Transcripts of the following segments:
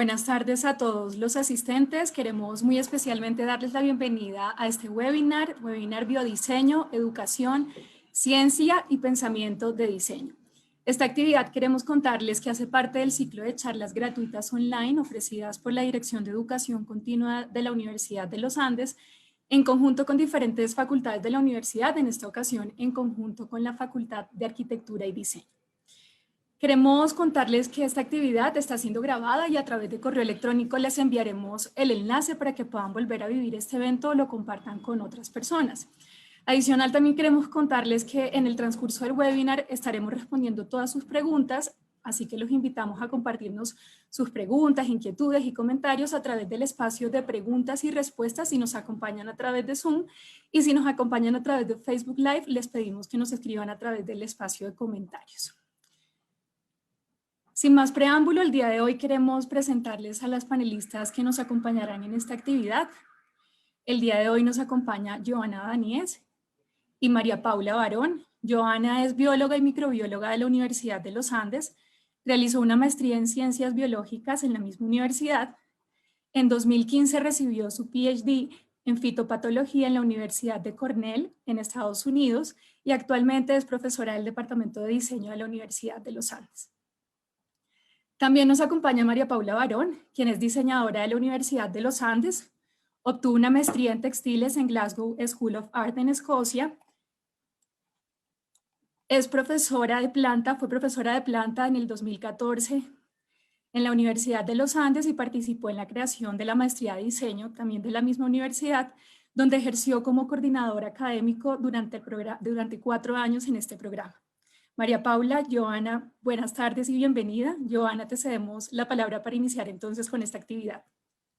Buenas tardes a todos los asistentes. Queremos muy especialmente darles la bienvenida a este webinar Biodiseño, Educación, Ciencia y Pensamiento de Diseño. Esta actividad queremos contarles que hace parte del ciclo de charlas gratuitas online ofrecidas por la Dirección de Educación Continua de la Universidad de los Andes, en conjunto con diferentes facultades de la universidad, en esta ocasión en conjunto con la Facultad de Arquitectura y Diseño. Queremos contarles que esta actividad está siendo grabada y a través de correo electrónico les enviaremos el enlace para que puedan volver a vivir este evento o lo compartan con otras personas. Adicional, también queremos contarles que en el transcurso del webinar estaremos respondiendo todas sus preguntas, así que los invitamos a compartirnos sus preguntas, inquietudes y comentarios a través del espacio de preguntas y respuestas si nos acompañan a través de Zoom, y si nos acompañan a través de Facebook Live, les pedimos que nos escriban a través del espacio de comentarios. Sin más preámbulo, el día de hoy queremos presentarles a las panelistas que nos acompañarán en esta actividad. El día de hoy nos acompaña Joana Daníez y María Paula Barón. Joana es bióloga y microbióloga de la Universidad de los Andes. Realizó una maestría en ciencias biológicas en la misma universidad. En 2015 recibió su PhD en fitopatología en la Universidad de Cornell, en Estados Unidos, y actualmente es profesora del Departamento de Diseño de la Universidad de los Andes. También nos acompaña María Paula Barón, quien es diseñadora de la Universidad de los Andes. Obtuvo una maestría en textiles en Glasgow School of Art en Escocia. Es profesora de planta, fue profesora de planta en el 2014 en la Universidad de los Andes y participó en la creación de la maestría de diseño, también de la misma universidad, donde ejerció como coordinador académico durante 4 años en este programa. María Paula, Joana, buenas tardes y bienvenida. Joana, te cedemos la palabra para iniciar entonces con esta actividad.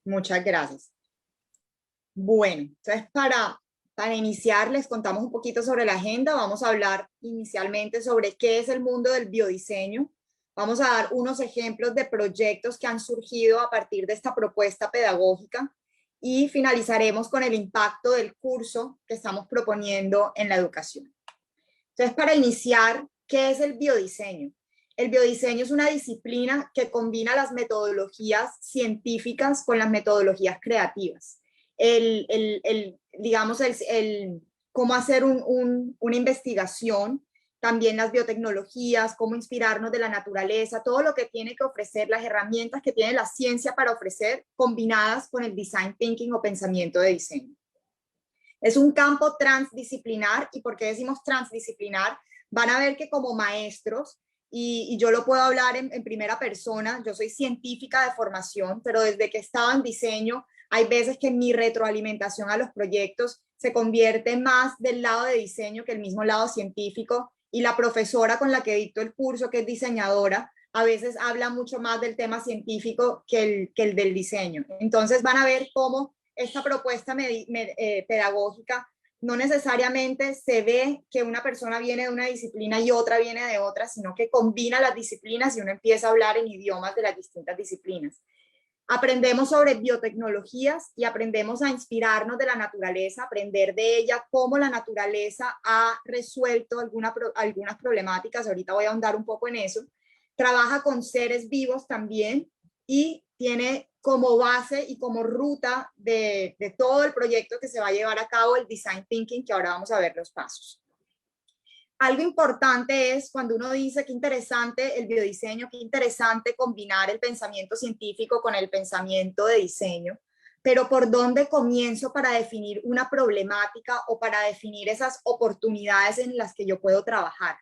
Muchas gracias. Bueno, entonces para iniciar les contamos un poquito sobre la agenda. Vamos a hablar inicialmente sobre qué es el mundo del biodiseño. Vamos a dar unos ejemplos de proyectos que han surgido a partir de esta propuesta pedagógica y finalizaremos con el impacto del curso que estamos proponiendo en la educación. Entonces, para iniciar, ¿qué es el biodiseño? El biodiseño es una disciplina que combina las metodologías científicas con las metodologías creativas. Digamos, cómo hacer una investigación, también las biotecnologías, cómo inspirarnos de la naturaleza, todo lo que tiene que ofrecer, las herramientas que tiene la ciencia para ofrecer, combinadas con el design thinking o pensamiento de diseño. Es un campo transdisciplinar. ¿Y por qué decimos transdisciplinar? Van a ver que como maestros, y yo lo puedo hablar en primera persona, yo soy científica de formación, pero desde que estaba en diseño, hay veces que mi retroalimentación a los proyectos se convierte más del lado de diseño que el mismo lado científico, y la profesora con la que dicto el curso, que es diseñadora, a veces habla mucho más del tema científico que el del diseño. Entonces van a ver cómo esta propuesta pedagógica no necesariamente se ve que una persona viene de una disciplina y otra viene de otra, sino que combina las disciplinas y uno empieza a hablar en idiomas de las distintas disciplinas. Aprendemos sobre biotecnologías y aprendemos a inspirarnos de la naturaleza, aprender de ella cómo la naturaleza ha resuelto algunas problemáticas. Ahorita voy a ahondar un poco en eso. Trabaja con seres vivos también y tiene como base y como ruta de todo el proyecto que se va a llevar a cabo el design thinking, que ahora vamos a ver los pasos. Algo importante es cuando uno dice qué interesante el biodiseño, qué interesante combinar el pensamiento científico con el pensamiento de diseño, pero ¿por dónde comienzo para definir una problemática o para definir esas oportunidades en las que yo puedo trabajar?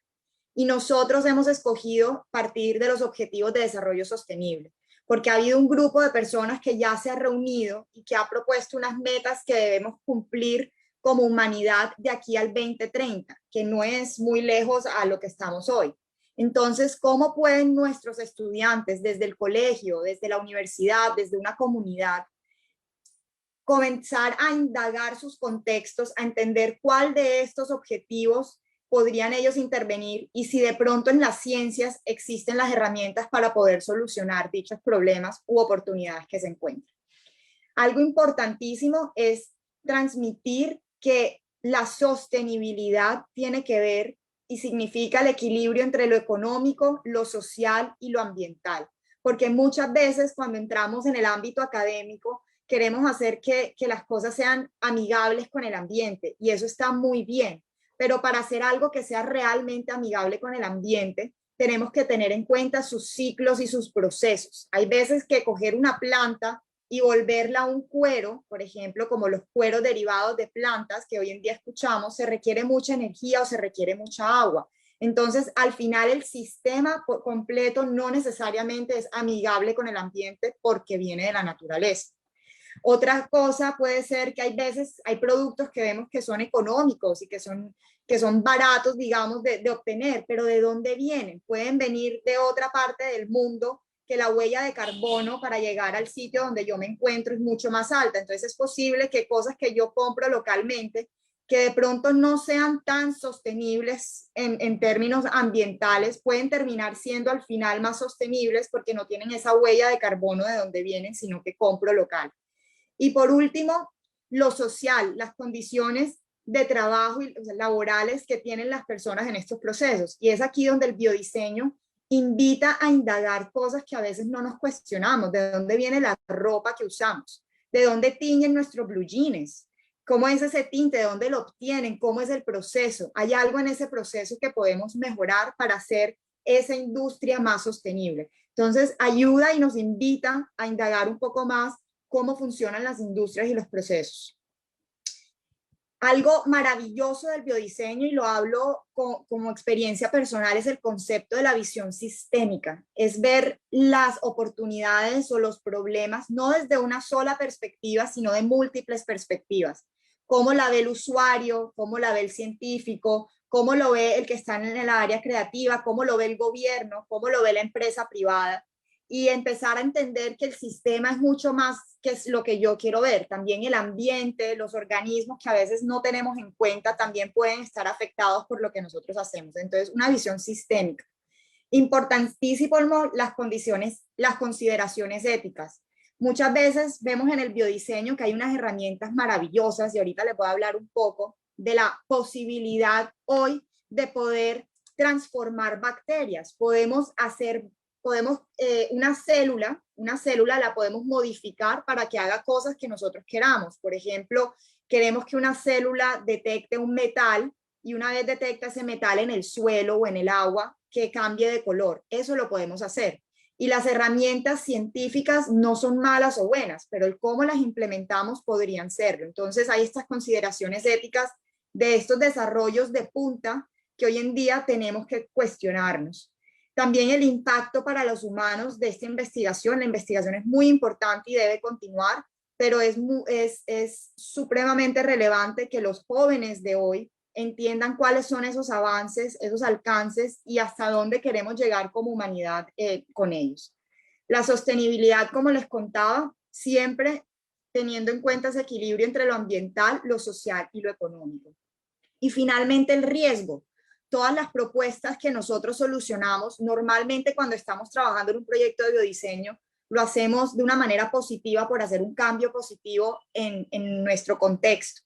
Y nosotros hemos escogido partir de los objetivos de desarrollo sostenible, porque ha habido un grupo de personas que ya se ha reunido y que ha propuesto unas metas que debemos cumplir como humanidad de aquí al 2030, que no es muy lejos a lo que estamos hoy. Entonces, ¿cómo pueden nuestros estudiantes desde el colegio, desde la universidad, desde una comunidad, comenzar a indagar sus contextos, a entender cuál de estos objetivos podrían ellos intervenir y si de pronto en las ciencias existen las herramientas para poder solucionar dichos problemas u oportunidades que se encuentran? Algo importantísimo es transmitir que la sostenibilidad tiene que ver y significa el equilibrio entre lo económico, lo social y lo ambiental. porque muchas veces cuando entramos en el ámbito académico queremos hacer que las cosas sean amigables con el ambiente y eso está muy bien, pero para hacer algo que sea realmente amigable con el ambiente, tenemos que tener en cuenta sus ciclos y sus procesos. Hay veces que coger una planta y volverla a un cuero, por ejemplo, como los cueros derivados de plantas que hoy en día escuchamos, se requiere mucha energía o se requiere mucha agua. Entonces, al final, el sistema completo no necesariamente es amigable con el ambiente porque viene de la naturaleza. Otra cosa puede ser que hay veces, hay productos que vemos que son económicos y que son baratos, digamos, de obtener, pero ¿de dónde vienen? Pueden venir de otra parte del mundo que la huella de carbono para llegar al sitio donde yo me encuentro es mucho más alta. Entonces es posible que cosas que yo compro localmente, que de pronto no sean tan sostenibles en términos ambientales, pueden terminar siendo al final más sostenibles porque no tienen esa huella de carbono de donde vienen, sino que compro local. Y por último, lo social, las condiciones de trabajo y laborales que tienen las personas en estos procesos. Y es aquí donde el biodiseño invita a indagar cosas que a veces no nos cuestionamos, de dónde viene la ropa que usamos, de dónde tiñen nuestros blue jeans, cómo es ese tinte, de dónde lo obtienen, cómo es el proceso. Hay algo en ese proceso que podemos mejorar para hacer esa industria más sostenible. Entonces, ayuda y nos invita a indagar un poco más cómo funcionan las industrias y los procesos. Algo maravilloso del biodiseño, y lo hablo como experiencia personal, es el concepto de la visión sistémica. Es ver las oportunidades o los problemas no desde una sola perspectiva, sino de múltiples perspectivas. Cómo la ve el usuario, cómo la ve el científico, cómo lo ve el que está en el área creativa, cómo lo ve el gobierno, cómo lo ve la empresa privada. Y empezar a entender que el sistema es mucho más que es lo que yo quiero ver. También el ambiente, los organismos que a veces no tenemos en cuenta también pueden estar afectados por lo que nosotros hacemos. Entonces, una visión sistémica. Importantísimo las consideraciones éticas. Muchas veces vemos en el biodiseño que hay unas herramientas maravillosas y ahorita les voy a hablar un poco de la posibilidad hoy de poder transformar bacterias. Podemos una célula la podemos modificar para que haga cosas que nosotros queramos. Por ejemplo, queremos que una célula detecte un metal y una vez detecta ese metal en el suelo o en el agua, que cambie de color. Eso lo podemos hacer. Y las herramientas científicas no son malas o buenas, pero el cómo las implementamos podrían serlo. Entonces hay estas consideraciones éticas de estos desarrollos de punta que hoy en día tenemos que cuestionarnos. También el impacto para los humanos de esta investigación. La investigación es muy importante y debe continuar, pero es supremamente relevante que los jóvenes de hoy entiendan cuáles son esos avances, esos alcances y hasta dónde queremos llegar como humanidad con ellos. La sostenibilidad, como les contaba, siempre teniendo en cuenta ese equilibrio entre lo ambiental, lo social y lo económico. Y finalmente el riesgo. Todas las propuestas que nosotros solucionamos, normalmente cuando estamos trabajando en un proyecto de biodiseño, lo hacemos de una manera positiva por hacer un cambio positivo en nuestro contexto.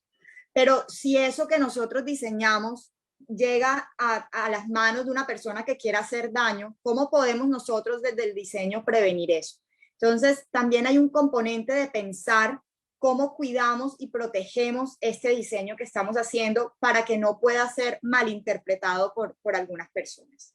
Pero si eso que nosotros diseñamos llega a las manos de una persona que quiera hacer daño, ¿cómo podemos nosotros desde el diseño prevenir eso? Entonces, también hay un componente de pensar cómo cuidamos y protegemos este diseño que estamos haciendo para que no pueda ser malinterpretado por algunas personas.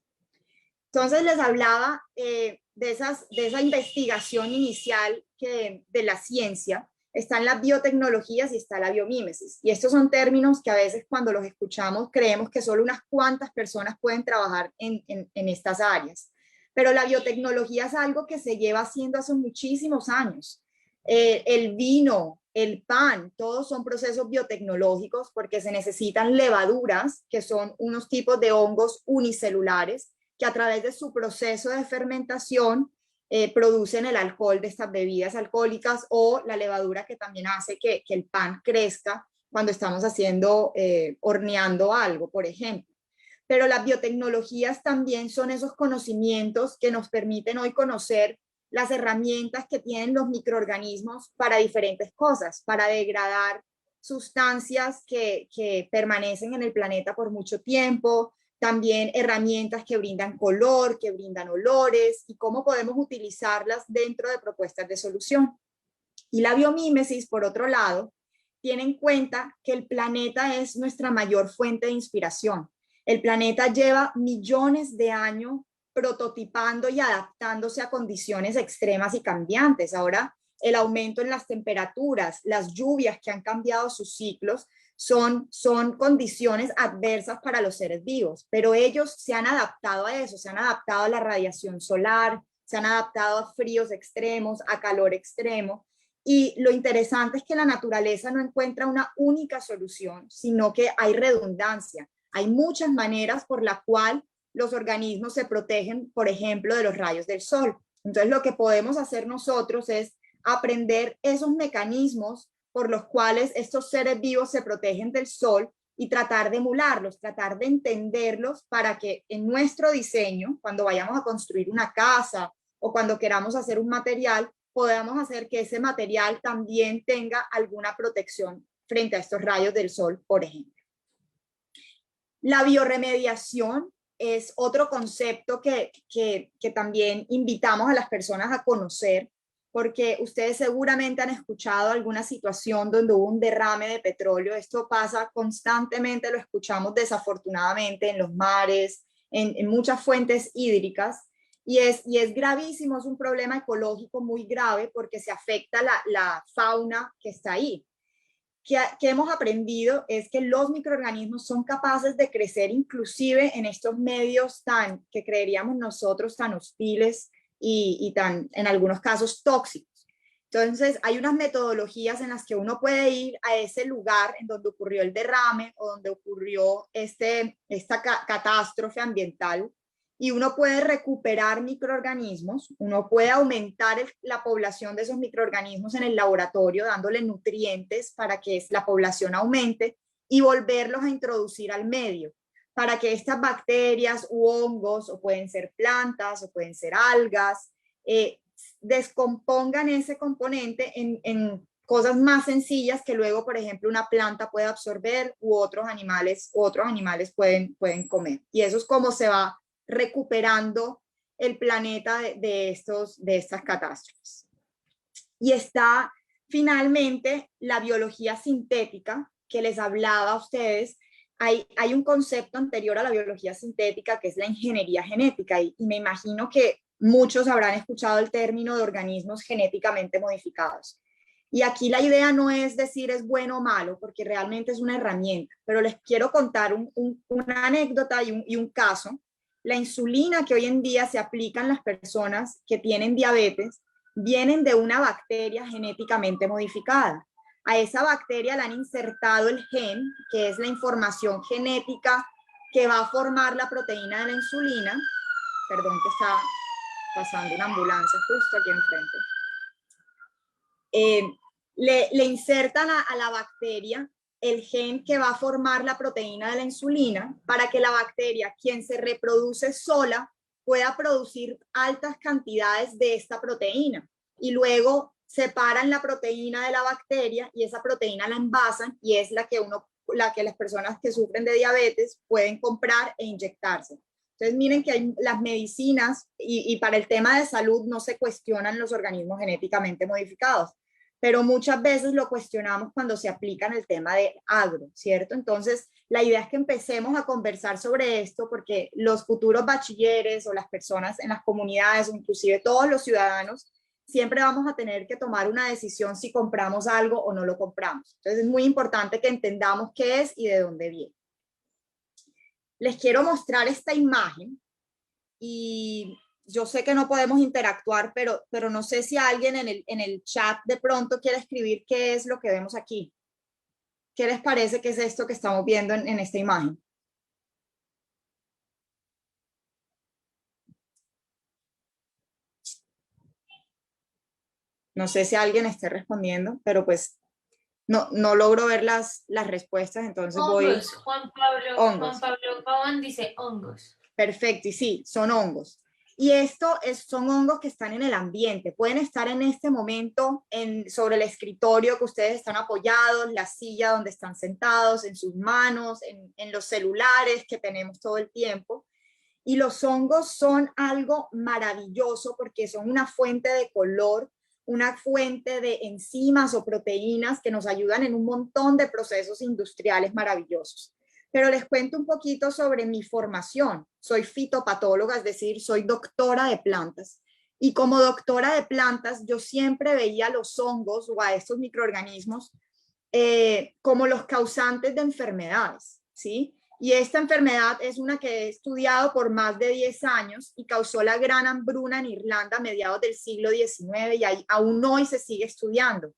Entonces les hablaba de esa investigación inicial de la ciencia. Están las biotecnologías y está la biomímesis. Y estos son términos que a veces cuando los escuchamos creemos que solo unas cuantas personas pueden trabajar en estas áreas. Pero la biotecnología es algo que se lleva haciendo hace muchísimos años. El vino, el pan, todos son procesos biotecnológicos porque se necesitan levaduras, que son unos tipos de hongos unicelulares, que a través de su proceso de fermentación producen el alcohol de estas bebidas alcohólicas o la levadura que también hace que el pan crezca cuando estamos horneando algo, por ejemplo. Pero las biotecnologías también son esos conocimientos que nos permiten hoy conocer las herramientas que tienen los microorganismos para diferentes cosas, para degradar sustancias que permanecen en el planeta por mucho tiempo, también herramientas que brindan color, que brindan olores y cómo podemos utilizarlas dentro de propuestas de solución. Y la biomímesis, por otro lado, tiene en cuenta que el planeta es nuestra mayor fuente de inspiración. El planeta lleva millones de años prototipando y adaptándose a condiciones extremas y cambiantes. Ahora, el aumento en las temperaturas, las lluvias que han cambiado sus ciclos, son condiciones adversas para los seres vivos, pero ellos se han adaptado a eso, se han adaptado a la radiación solar, se han adaptado a fríos extremos, a calor extremo. Y lo interesante es que la naturaleza no encuentra una única solución, sino que hay redundancia. Hay muchas maneras por la cual los organismos se protegen, por ejemplo, de los rayos del sol. Entonces, lo que podemos hacer nosotros es aprender esos mecanismos por los cuales estos seres vivos se protegen del sol y tratar de emularlos, tratar de entenderlos para que en nuestro diseño, cuando vayamos a construir una casa o cuando queramos hacer un material, podamos hacer que ese material también tenga alguna protección frente a estos rayos del sol, por ejemplo. La bioremediación es otro concepto que también invitamos a las personas a conocer, porque ustedes seguramente han escuchado alguna situación donde hubo un derrame de petróleo. Esto pasa constantemente, lo escuchamos desafortunadamente en los mares, en muchas fuentes hídricas, y es gravísimo, es un problema ecológico muy grave porque se afecta la fauna que está ahí. Que hemos aprendido es que los microorganismos son capaces de crecer inclusive en estos medios que creeríamos nosotros tan hostiles y tan, en algunos casos, tóxicos. Entonces, hay unas metodologías en las que uno puede ir a ese lugar en donde ocurrió el derrame o donde ocurrió esta catástrofe ambiental, y uno puede recuperar microorganismos, uno puede aumentar la población de esos microorganismos en el laboratorio, dándole nutrientes para que la población aumente y volverlos a introducir al medio, para que estas bacterias u hongos, o pueden ser plantas, o pueden ser algas, descompongan ese componente en cosas más sencillas que luego, por ejemplo, una planta puede absorber u otros animales pueden comer. Y eso es como se va recuperando el planeta de estas catástrofes. Y está finalmente la biología sintética, que les hablaba a ustedes. Hay un concepto anterior a la biología sintética que es la ingeniería genética, y me imagino que muchos habrán escuchado el término de organismos genéticamente modificados. Y aquí la idea no es decir es bueno o malo, porque realmente es una herramienta, pero les quiero contar una anécdota y un caso. La insulina que hoy en día se aplica en las personas que tienen diabetes vienen de una bacteria genéticamente modificada. A esa bacteria le han insertado el gen, que es la información genética que va a formar la proteína de la insulina. Perdón, que está pasando una ambulancia justo aquí enfrente. Le insertan a la bacteria el gen que va a formar la proteína de la insulina para que la bacteria, quien se reproduce sola, pueda producir altas cantidades de esta proteína. Y luego separan la proteína de la bacteria y esa proteína la envasan, y es la que las personas que sufren de diabetes pueden comprar e inyectarse. Entonces miren que las medicinas y para el tema de salud no se cuestionan los organismos genéticamente modificados, pero muchas veces lo cuestionamos cuando se aplica en el tema de agro, ¿cierto? Entonces, la idea es que empecemos a conversar sobre esto, porque los futuros bachilleres o las personas en las comunidades, o inclusive todos los ciudadanos, siempre vamos a tener que tomar una decisión si compramos algo o no lo compramos. Entonces, es muy importante que entendamos qué es y de dónde viene. Les quiero mostrar esta imagen, y yo sé que no podemos interactuar, pero no sé si alguien en el chat de pronto quiere escribir qué es lo que vemos aquí. ¿Qué les parece que es esto que estamos viendo en esta imagen? No sé si alguien esté respondiendo, pero pues no logro ver las respuestas, entonces hongos. voy... Juan Pablo Pavón dice hongos. Perfecto, y sí, son hongos. Y son hongos que están en el ambiente, pueden estar en este momento sobre el escritorio que ustedes están apoyados, la silla donde están sentados, en sus manos, en los celulares que tenemos todo el tiempo. Y los hongos son algo maravilloso porque son una fuente de color, una fuente de enzimas o proteínas que nos ayudan en un montón de procesos industriales maravillosos. Pero les cuento un poquito sobre mi formación. Soy fitopatóloga, es decir, soy doctora de plantas. Y como doctora de plantas, yo siempre veía a los hongos o a estos microorganismos como los causantes de enfermedades, ¿sí? Y esta enfermedad es una que he estudiado por más de 10 años y causó la gran hambruna en Irlanda a mediados del siglo XIX y aún hoy se sigue estudiando.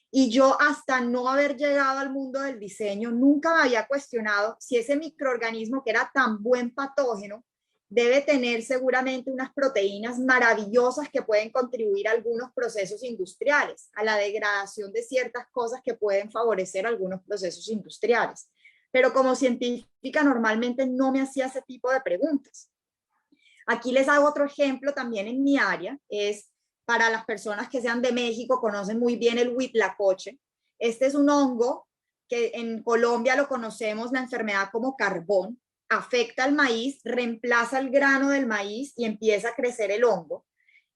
Y yo, hasta no haber llegado al mundo del diseño, nunca me había cuestionado si ese microorganismo, que era tan buen patógeno, debe tener seguramente unas proteínas maravillosas que pueden contribuir a algunos procesos industriales, a la degradación de ciertas cosas que pueden favorecer algunos procesos industriales. Pero como científica normalmente no me hacía ese tipo de preguntas. Aquí les hago otro ejemplo también en mi área, es para las personas que sean de México, conocen muy bien el huitlacoche. Este es un hongo que en Colombia lo conocemos la enfermedad como carbón, afecta al maíz, reemplaza el grano del maíz y empieza a crecer el hongo.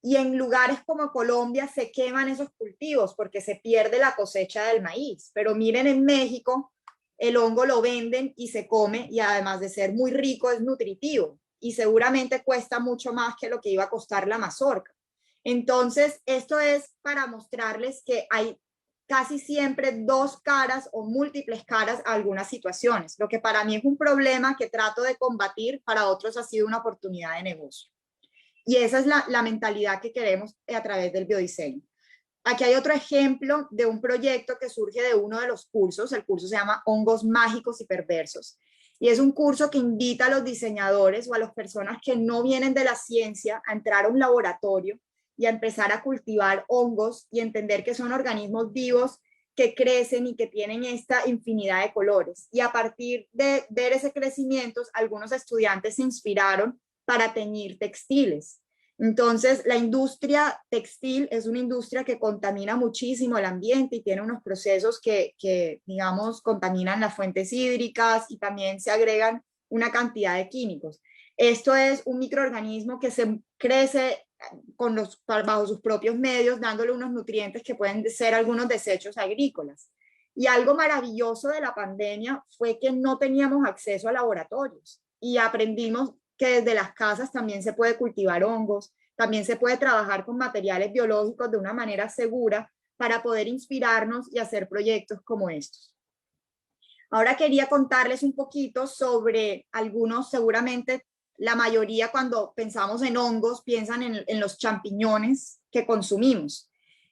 Y en lugares como Colombia se queman esos cultivos porque se pierde la cosecha del maíz. Pero miren, en México el hongo lo venden y se come, y además de ser muy rico es nutritivo y seguramente cuesta mucho más que lo que iba a costar la mazorca. Entonces, esto es para mostrarles que hay casi siempre dos caras o múltiples caras a algunas situaciones. Lo que para mí es un problema que trato de combatir, para otros ha sido una oportunidad de negocio. Y esa es la mentalidad que queremos a través del biodiseño. Aquí hay otro ejemplo de un proyecto que surge de uno de los cursos. El curso se llama Hongos Mágicos y Perversos. Y es un curso que invita a los diseñadores o a las personas que no vienen de la ciencia a entrar a un laboratorio y a empezar a cultivar hongos y entender que son organismos vivos que crecen y que tienen esta infinidad de colores. Y a partir de ver ese crecimiento, algunos estudiantes se inspiraron para teñir textiles. Entonces, la industria textil es una industria que contamina muchísimo el ambiente y tiene unos procesos que, digamos, contaminan las fuentes hídricas y también se agregan una cantidad de químicos. Esto es un microorganismo que se crece bajo sus propios medios, dándole unos nutrientes que pueden ser algunos desechos agrícolas. Y algo maravilloso de la pandemia fue que no teníamos acceso a laboratorios y aprendimos que desde las casas también se puede cultivar hongos, también se puede trabajar con materiales biológicos de una manera segura para poder inspirarnos y hacer proyectos como estos. Ahora quería contarles un poquito sobre algunos, seguramente la mayoría cuando pensamos en hongos piensan en los champiñones que consumimos.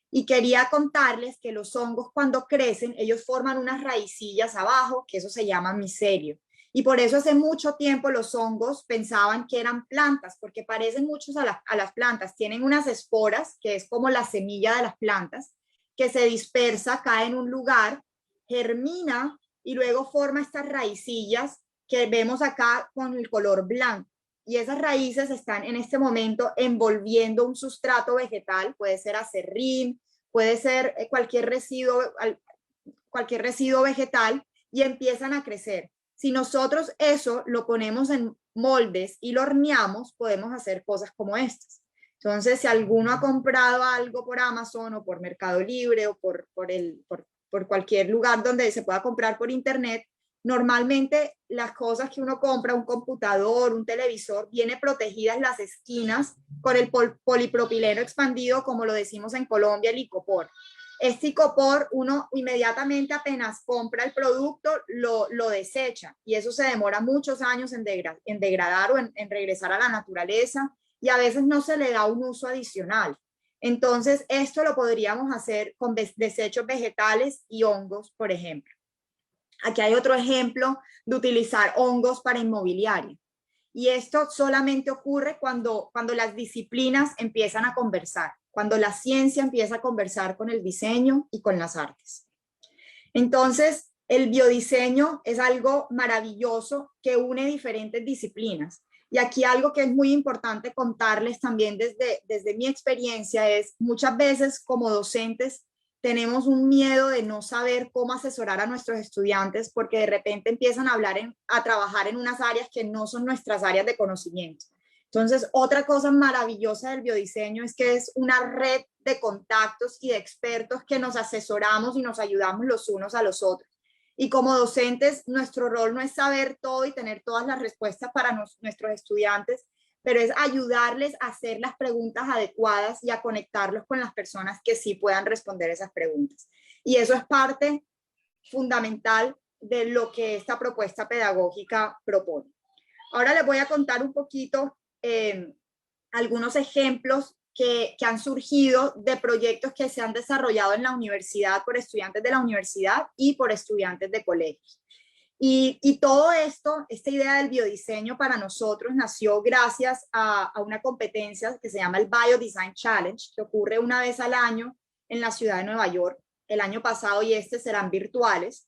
Y quería contarles que los hongos cuando crecen, ellos forman unas raicillas abajo, que eso se llama micelio. Y por eso hace mucho tiempo los hongos pensaban que eran plantas, porque parecen muchos a las plantas. Tienen unas esporas, que es como la semilla de las plantas, que se dispersa, cae en un lugar, germina y luego forma estas raicillas que vemos acá con el color blanco. Y esas raíces están en este momento envolviendo un sustrato vegetal, puede ser acerrín, puede ser cualquier residuo vegetal, y empiezan a crecer. Si nosotros eso lo ponemos en moldes y lo horneamos, podemos hacer cosas como estas. Entonces, si alguno ha comprado algo por Amazon o por Mercado Libre o por cualquier lugar donde se pueda comprar por internet, normalmente las cosas que uno compra, un computador, un televisor, viene protegidas las esquinas con el polipropileno expandido, como lo decimos en Colombia, el icopor. Este icopor, uno inmediatamente apenas compra el producto, lo desecha, y eso se demora muchos años en degradar o en regresar a la naturaleza, y a veces no se le da un uso adicional. Entonces, esto lo podríamos hacer con desechos vegetales y hongos, por ejemplo. Aquí hay otro ejemplo de utilizar hongos para inmobiliario. Y esto solamente ocurre cuando las disciplinas empiezan a conversar, cuando la ciencia empieza a conversar con el diseño y con las artes. Entonces, el biodiseño es algo maravilloso que une diferentes disciplinas. Y aquí algo que es muy importante contarles también desde mi experiencia es muchas veces como docentes tenemos un miedo de no saber cómo asesorar a nuestros estudiantes porque de repente empiezan a a trabajar en unas áreas que no son nuestras áreas de conocimiento. Entonces, otra cosa maravillosa del biodiseño es que es una red de contactos y de expertos que nos asesoramos y nos ayudamos los unos a los otros. Y como docentes, nuestro rol no es saber todo y tener todas las respuestas para nuestros estudiantes, pero es ayudarles a hacer las preguntas adecuadas y a conectarlos con las personas que sí puedan responder esas preguntas. Y eso es parte fundamental de lo que esta propuesta pedagógica propone. Ahora les voy a contar un poquito algunos ejemplos que han surgido de proyectos que se han desarrollado en la universidad por estudiantes de la universidad y por estudiantes de colegios. Y todo esto, esta idea del biodiseño para nosotros nació gracias a una competencia que se llama el Biodesign Challenge, que ocurre una vez al año en la ciudad de Nueva York. El año pasado y este serán virtuales.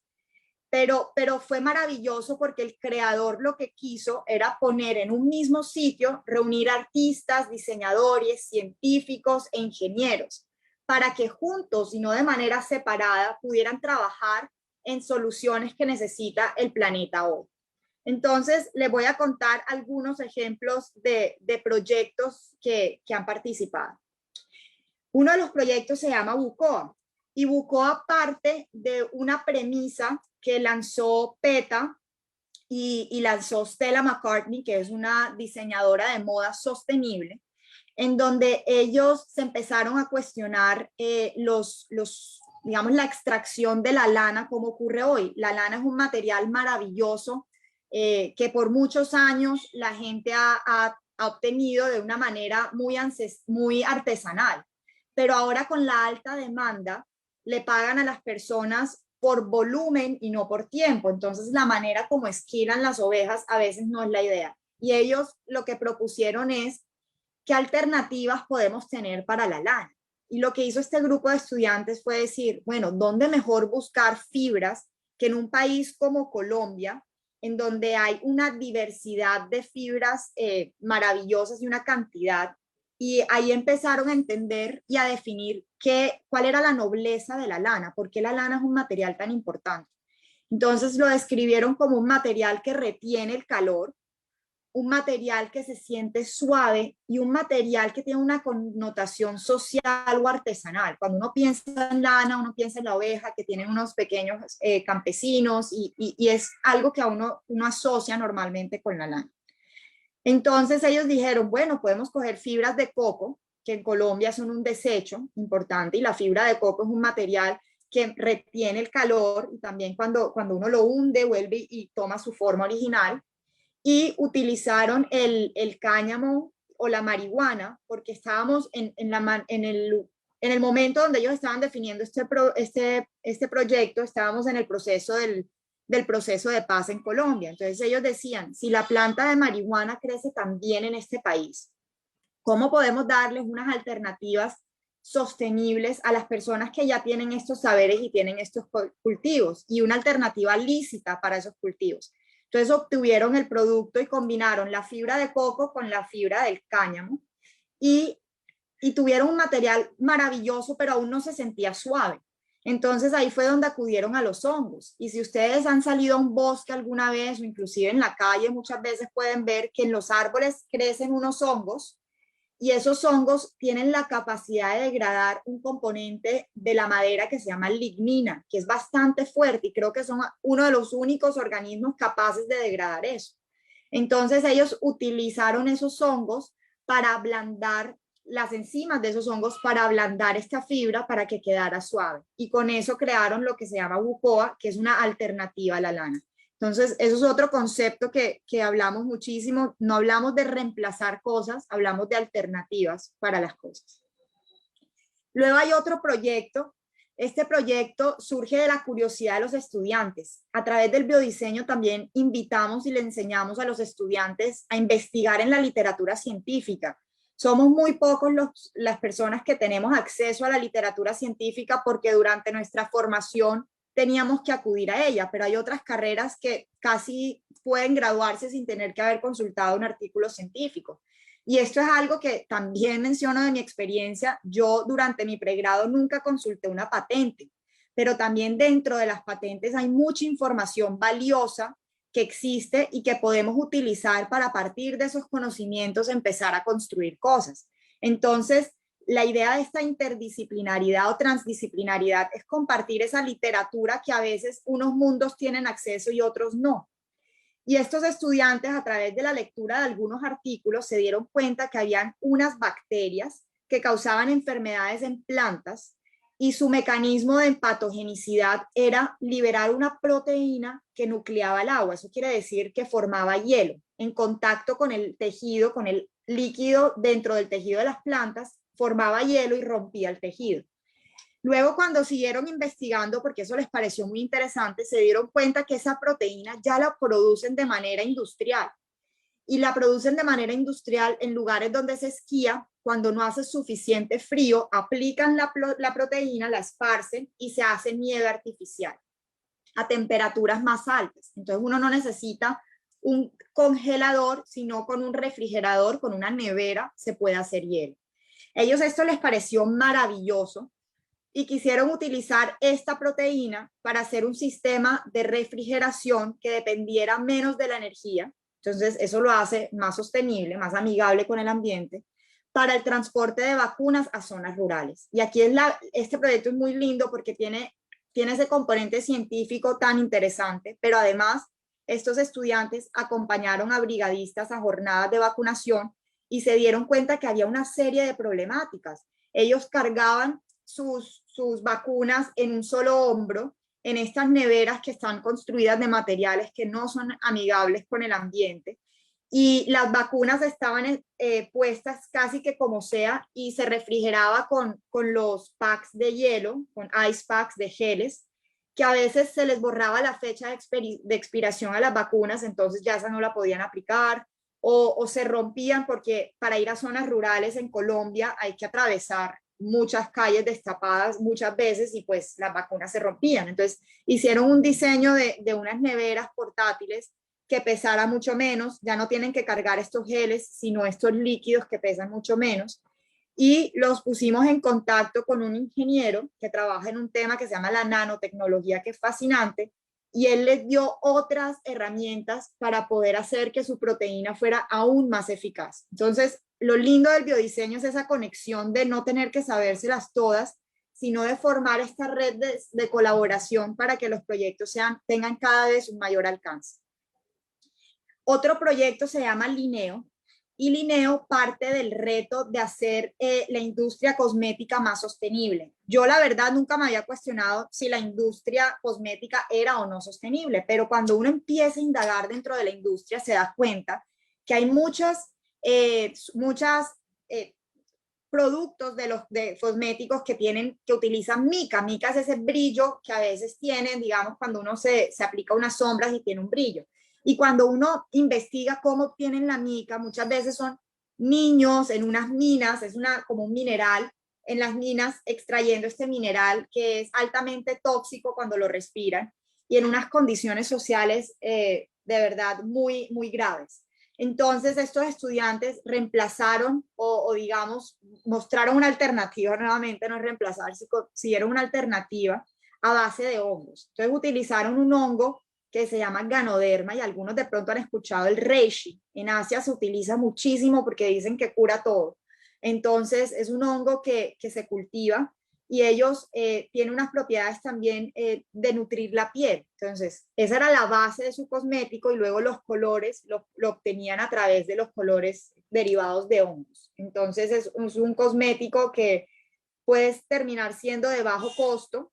Pero fue maravilloso porque el creador lo que quiso era poner en un mismo sitio, reunir artistas, diseñadores, científicos e ingenieros para que juntos y no de manera separada pudieran trabajar en soluciones que necesita el planeta hoy. Entonces, les voy a contar algunos ejemplos de proyectos que han participado. Uno de los proyectos se llama WUCOA y WUCOA parte de una premisa que lanzó PETA y lanzó Stella McCartney, que es una diseñadora de moda sostenible, en donde ellos se empezaron a cuestionar digamos, la extracción de la lana, como ocurre hoy. La lana es un material maravilloso que por muchos años la gente ha obtenido de una manera muy artesanal, pero ahora con la alta demanda le pagan a las personas por volumen y no por tiempo. Entonces la manera como esquilan las ovejas a veces no es la idea. Y ellos lo que propusieron es qué alternativas podemos tener para la lana. Y lo que hizo este grupo de estudiantes fue decir, bueno, ¿dónde mejor buscar fibras que en un país como Colombia, en donde hay una diversidad de fibras maravillosas y una cantidad? Y ahí empezaron a entender y a definir cuál era la nobleza de la lana, por qué la lana es un material tan importante. Entonces lo describieron como un material que retiene el calor, un material que se siente suave y un material que tiene una connotación social o artesanal. Cuando uno piensa en lana, uno piensa en la oveja, que tiene unos pequeños campesinos y es algo que a uno asocia normalmente con la lana. Entonces ellos dijeron, bueno, podemos coger fibras de coco, que en Colombia son un desecho importante, y la fibra de coco es un material que retiene el calor y también cuando uno lo hunde vuelve y toma su forma original. Y utilizaron el cáñamo o la marihuana porque estábamos en el momento donde ellos estaban definiendo este proyecto, estábamos en el proceso del proceso de paz en Colombia. Entonces ellos decían, si la planta de marihuana crece también en este país, ¿cómo podemos darles unas alternativas sostenibles a las personas que ya tienen estos saberes y tienen estos cultivos y una alternativa lícita para esos cultivos? Entonces obtuvieron el producto y combinaron la fibra de coco con la fibra del cáñamo y tuvieron un material maravilloso, pero aún no se sentía suave. Entonces ahí fue donde acudieron a los hongos. Y si ustedes han salido a un bosque alguna vez o inclusive en la calle, muchas veces pueden ver que en los árboles crecen unos hongos y esos hongos tienen la capacidad de degradar un componente de la madera que se llama lignina, que es bastante fuerte y creo que son uno de los únicos organismos capaces de degradar eso. Entonces ellos utilizaron esos hongos para ablandar las enzimas de esos hongos para ablandar esta fibra para que quedara suave. Y con eso crearon lo que se llama WUCOA, que es una alternativa a la lana. Entonces, eso es otro concepto que hablamos muchísimo. No hablamos de reemplazar cosas, hablamos de alternativas para las cosas. Luego hay otro proyecto. Este proyecto surge de la curiosidad de los estudiantes. A través del biodiseño también invitamos y le enseñamos a los estudiantes a investigar en la literatura científica. Somos muy pocos las personas que tenemos acceso a la literatura científica porque durante nuestra formación teníamos que acudir a ella, pero hay otras carreras que casi pueden graduarse sin tener que haber consultado un artículo científico. Y esto es algo que también menciono de mi experiencia. Yo durante mi pregrado nunca consulté una patente, pero también dentro de las patentes hay mucha información valiosa que existe y que podemos utilizar para, a partir de esos conocimientos, empezar a construir cosas. Entonces, la idea de esta interdisciplinaridad o transdisciplinaridad es compartir esa literatura que a veces unos mundos tienen acceso y otros no. Y estos estudiantes, a través de la lectura de algunos artículos, se dieron cuenta que habían unas bacterias que causaban enfermedades en plantas y su mecanismo de patogenicidad era liberar una proteína que nucleaba el agua. Eso quiere decir que formaba hielo en contacto con el tejido, con el líquido dentro del tejido de las plantas, formaba hielo y rompía el tejido. Luego, cuando siguieron investigando, porque eso les pareció muy interesante, se dieron cuenta que esa proteína ya la producen de manera industrial. Y la producen de manera industrial en lugares donde se esquía. Cuando no hace suficiente frío, aplican la proteína, la esparcen y se hace nieve artificial a temperaturas más altas. Entonces uno no necesita un congelador, sino con un refrigerador, con una nevera, se puede hacer hielo. Ellos esto les pareció maravilloso y quisieron utilizar esta proteína para hacer un sistema de refrigeración que dependiera menos de la energía. Entonces, eso lo hace más sostenible, más amigable con el ambiente, para el transporte de vacunas a zonas rurales. Y aquí este proyecto es muy lindo porque tiene ese componente científico tan interesante, pero además estos estudiantes acompañaron a brigadistas a jornadas de vacunación y se dieron cuenta que había una serie de problemáticas. Ellos cargaban sus vacunas en un solo hombro, en estas neveras que están construidas de materiales que no son amigables con el ambiente, y las vacunas estaban puestas casi que como sea y se refrigeraba con los packs de hielo, con ice packs de geles, que a veces se les borraba la fecha de expiración a las vacunas, entonces ya esa no la podían aplicar, o se rompían porque para ir a zonas rurales en Colombia hay que atravesar muchas calles destapadas muchas veces y pues las vacunas se rompían. Entonces hicieron un diseño de unas neveras portátiles que pesara mucho menos, ya no tienen que cargar estos geles, sino estos líquidos que pesan mucho menos. Y los pusimos en contacto con un ingeniero que trabaja en un tema que se llama la nanotecnología, que es fascinante, y él les dio otras herramientas para poder hacer que su proteína fuera aún más eficaz. Entonces, lo lindo del biodiseño es esa conexión de no tener que sabérselas todas, sino de formar esta red de colaboración para que los proyectos tengan cada vez un mayor alcance. Otro proyecto se llama Lineo, y Lineo parte del reto de hacer la industria cosmética más sostenible. Yo la verdad nunca me había cuestionado si la industria cosmética era o no sostenible, pero cuando uno empieza a indagar dentro de la industria se da cuenta que hay muchos productos de cosméticos que utilizan mica. Mica es ese brillo que a veces tienen, digamos, cuando uno se aplica unas sombras y tiene un brillo. Y cuando uno investiga cómo obtienen la mica, muchas veces son niños en unas minas, es como un mineral, en las minas extrayendo este mineral que es altamente tóxico cuando lo respiran y en unas condiciones sociales de verdad muy, muy graves. Entonces estos estudiantes reemplazaron o digamos mostraron una alternativa, nuevamente no es reemplazar, siguieron una alternativa a base de hongos. Entonces utilizaron un hongo que se llama Ganoderma, y algunos de pronto han escuchado el reishi. En Asia se utiliza muchísimo porque dicen que cura todo. Entonces es un hongo que se cultiva y ellos tienen unas propiedades también de nutrir la piel. Entonces esa era la base de su cosmético, y luego los colores lo obtenían a través de los colores derivados de hongos. Entonces es un cosmético que puede terminar siendo de bajo costo.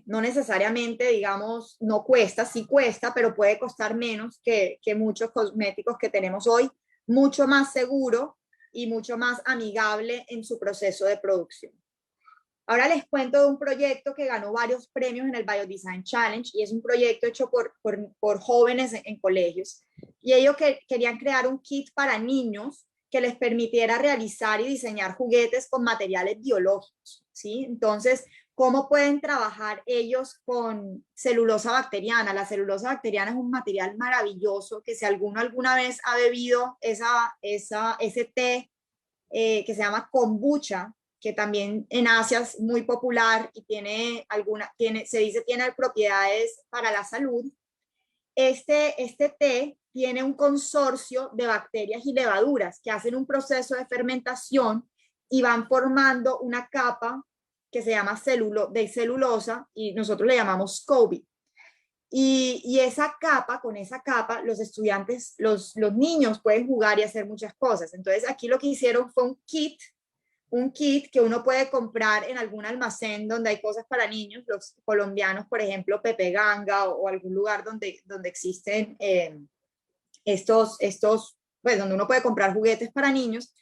No necesariamente, digamos, no cuesta, sí cuesta, pero puede costar menos que muchos cosméticos que tenemos hoy, mucho más seguro y mucho más amigable en su proceso de producción. Ahora les cuento de un proyecto que ganó varios premios en el Biodesign Challenge, y es un proyecto hecho por jóvenes en colegios, y ellos querían crear un kit para niños que les permitiera realizar y diseñar juguetes con materiales biológicos, ¿sí? Entonces, cómo pueden trabajar ellos con celulosa bacteriana. La celulosa bacteriana es un material maravilloso que si alguno alguna vez ha bebido ese té que se llama kombucha, que también en Asia es muy popular y se dice tiene propiedades para la salud. Este té tiene un consorcio de bacterias y levaduras que hacen un proceso de fermentación y van formando una capa que se llama de celulosa y nosotros le llamamos SCOBY. Y con esa capa, los estudiantes, los niños pueden jugar y hacer muchas cosas. Entonces aquí lo que hicieron fue un kit que uno puede comprar en algún almacén donde hay cosas para niños, los colombianos, por ejemplo, Pepe Ganga o algún lugar donde existen pues donde uno puede comprar juguetes para niños.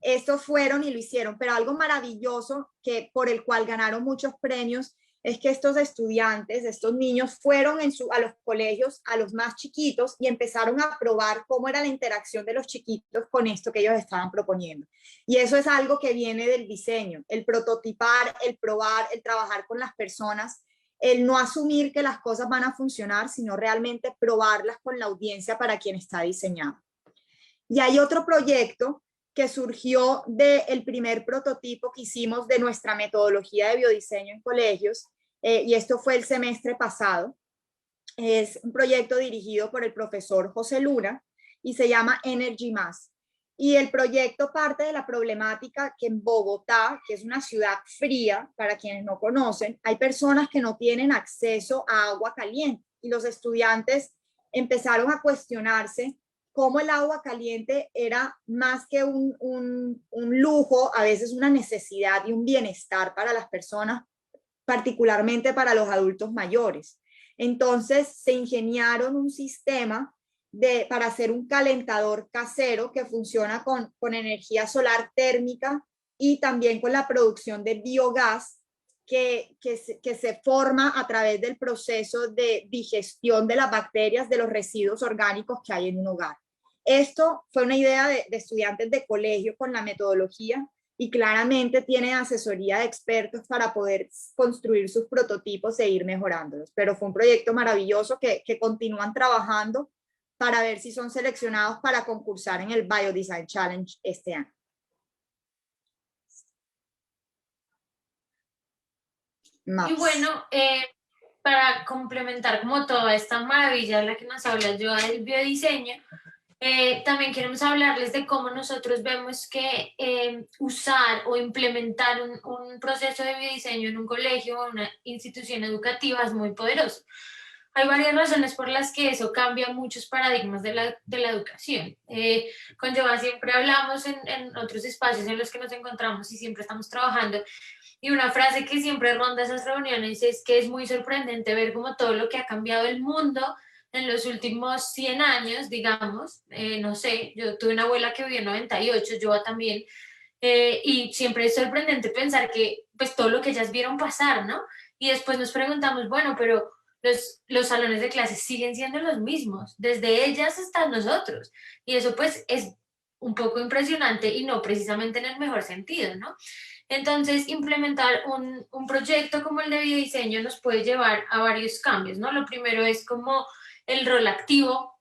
Estos fueron y lo hicieron, pero algo maravilloso por el cual ganaron muchos premios es que estos estudiantes, estos niños fueron a los colegios, a los más chiquitos y empezaron a probar cómo era la interacción de los chiquitos con esto que ellos estaban proponiendo. Y eso es algo que viene del diseño, el prototipar, el probar, el trabajar con las personas, el no asumir que las cosas van a funcionar, sino realmente probarlas con la audiencia para quien está diseñado. Y hay otro proyecto que surgió del primer prototipo que hicimos de nuestra metodología de biodiseño en colegios, y esto fue el semestre pasado. Es un proyecto dirigido por el profesor José Luna y se llama Energy Más. Y el proyecto parte de la problemática que en Bogotá, que es una ciudad fría, para quienes no conocen, hay personas que no tienen acceso a agua caliente y los estudiantes empezaron a cuestionarse cómo el agua caliente era más que un lujo, a veces una necesidad y un bienestar para las personas, particularmente para los adultos mayores. Entonces se ingeniaron un sistema para hacer un calentador casero que funciona con energía solar térmica y también con la producción de biogás que se forma a través del proceso de digestión de las bacterias de los residuos orgánicos que hay en un hogar. Esto fue una idea de estudiantes de colegio con la metodología y claramente tiene asesoría de expertos para poder construir sus prototipos e ir mejorándolos. Pero fue un proyecto maravilloso que continúan trabajando para ver si son seleccionados para concursar en el Biodesign Challenge este año. Y bueno, para complementar como toda esta maravilla de la que nos habla yo del biodiseño, también queremos hablarles de cómo nosotros vemos que usar o implementar un proceso de biodiseño en un colegio o una institución educativa es muy poderoso. Hay varias razones por las que eso cambia muchos paradigmas de la educación. Con Joa siempre hablamos en otros espacios en los que nos encontramos y siempre estamos trabajando. Y una frase que siempre ronda esas reuniones es que es muy sorprendente ver cómo todo lo que ha cambiado el mundo en los últimos 100 años, digamos, no sé, yo tuve una abuela que vivió en 98, yo también, y siempre es sorprendente pensar que pues todo lo que ellas vieron pasar, ¿no? Y después nos preguntamos, bueno, pero los salones de clases siguen siendo los mismos, desde ellas hasta nosotros, y eso pues es un poco impresionante y no precisamente en el mejor sentido, ¿no? Entonces, implementar un proyecto como el de biodiseño nos puede llevar a varios cambios, ¿no? Lo primero es como el rol activo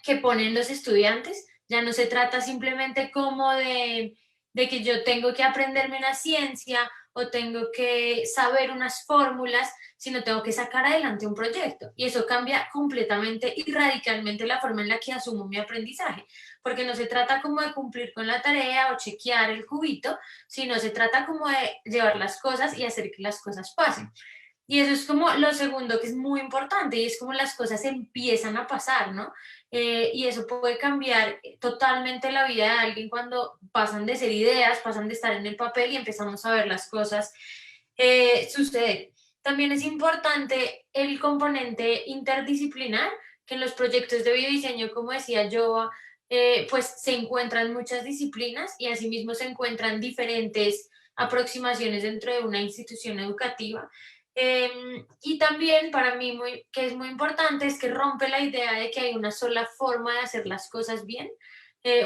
que ponen los estudiantes. Ya no se trata simplemente como de que yo tengo que aprenderme una ciencia o tengo que saber unas fórmulas, sino tengo que sacar adelante un proyecto. Y eso cambia completamente y radicalmente la forma en la que asumo mi aprendizaje, porque no se trata como de cumplir con la tarea o chequear el cubito, sino se trata como de llevar las cosas y hacer que las cosas pasen. Y eso es como lo segundo que es muy importante y es como las cosas empiezan a pasar, ¿no? Y eso puede cambiar totalmente la vida de alguien cuando pasan de ser ideas, pasan de estar en el papel y empezamos a ver las cosas suceder. También es importante el componente interdisciplinar, que en los proyectos de biodiseño, como decía yo, pues se encuentran muchas disciplinas y asimismo se encuentran diferentes aproximaciones dentro de una institución educativa. Y también para mí que es muy importante es que rompe la idea de que hay una sola forma de hacer las cosas bien.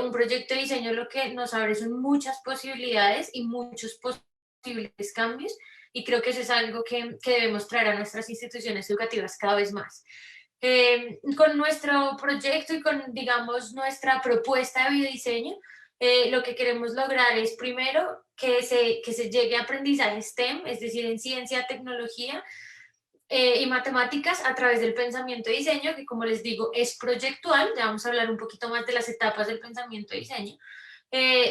Un proyecto de diseño lo que nos abre son muchas posibilidades y muchos posibles cambios y creo que eso es algo que debemos traer a nuestras instituciones educativas cada vez más. Con nuestro proyecto y con, digamos, nuestra propuesta de biodiseño, lo que queremos lograr es, primero, que se llegue a aprendizaje STEM, es decir, en ciencia, tecnología y matemáticas a través del pensamiento de diseño, que como les digo, es proyectual. Ya vamos a hablar un poquito más de las etapas del pensamiento de diseño.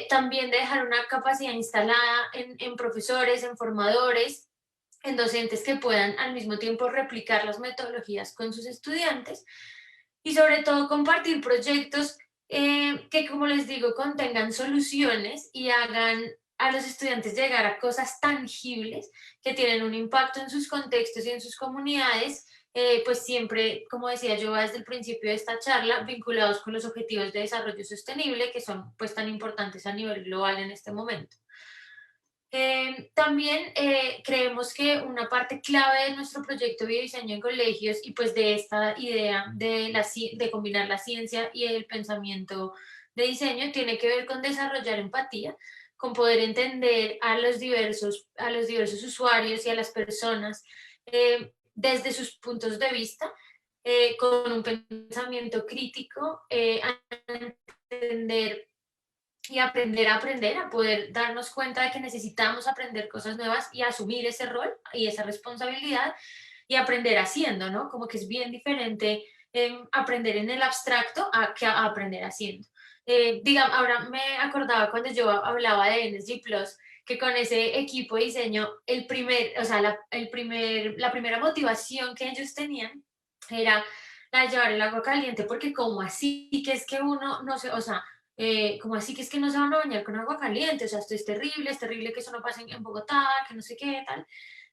También de dejar una capacidad instalada en profesores, en formadores, en docentes que puedan al mismo tiempo replicar las metodologías con sus estudiantes y sobre todo compartir proyectos que, como les digo, contengan soluciones y hagan a los estudiantes llegar a cosas tangibles que tienen un impacto en sus contextos y en sus comunidades, pues siempre, como decía yo desde el principio de esta charla, vinculados con los objetivos de desarrollo sostenible que son pues tan importantes a nivel global en este momento. También creemos que una parte clave de nuestro proyecto Biodiseño en Colegios y pues de esta idea de combinar la ciencia y el pensamiento de diseño tiene que ver con desarrollar empatía, con poder entender a los diversos usuarios y a las personas desde sus puntos de vista, con un pensamiento crítico, a entender y aprender a aprender, a poder darnos cuenta de que necesitamos aprender cosas nuevas y asumir ese rol y esa responsabilidad y aprender haciendo, ¿no? Como que es bien diferente aprender en el abstracto que a aprender haciendo. Digamos, ahora me acordaba cuando yo hablaba de NSG Plus, que con ese equipo de diseño, la primera motivación que ellos tenían era la de llevar el agua caliente, porque como así que es que uno no se, o sea, como así que es que no se van a bañar con agua caliente, o sea, esto es terrible que eso no pase en Bogotá, que no sé qué, tal.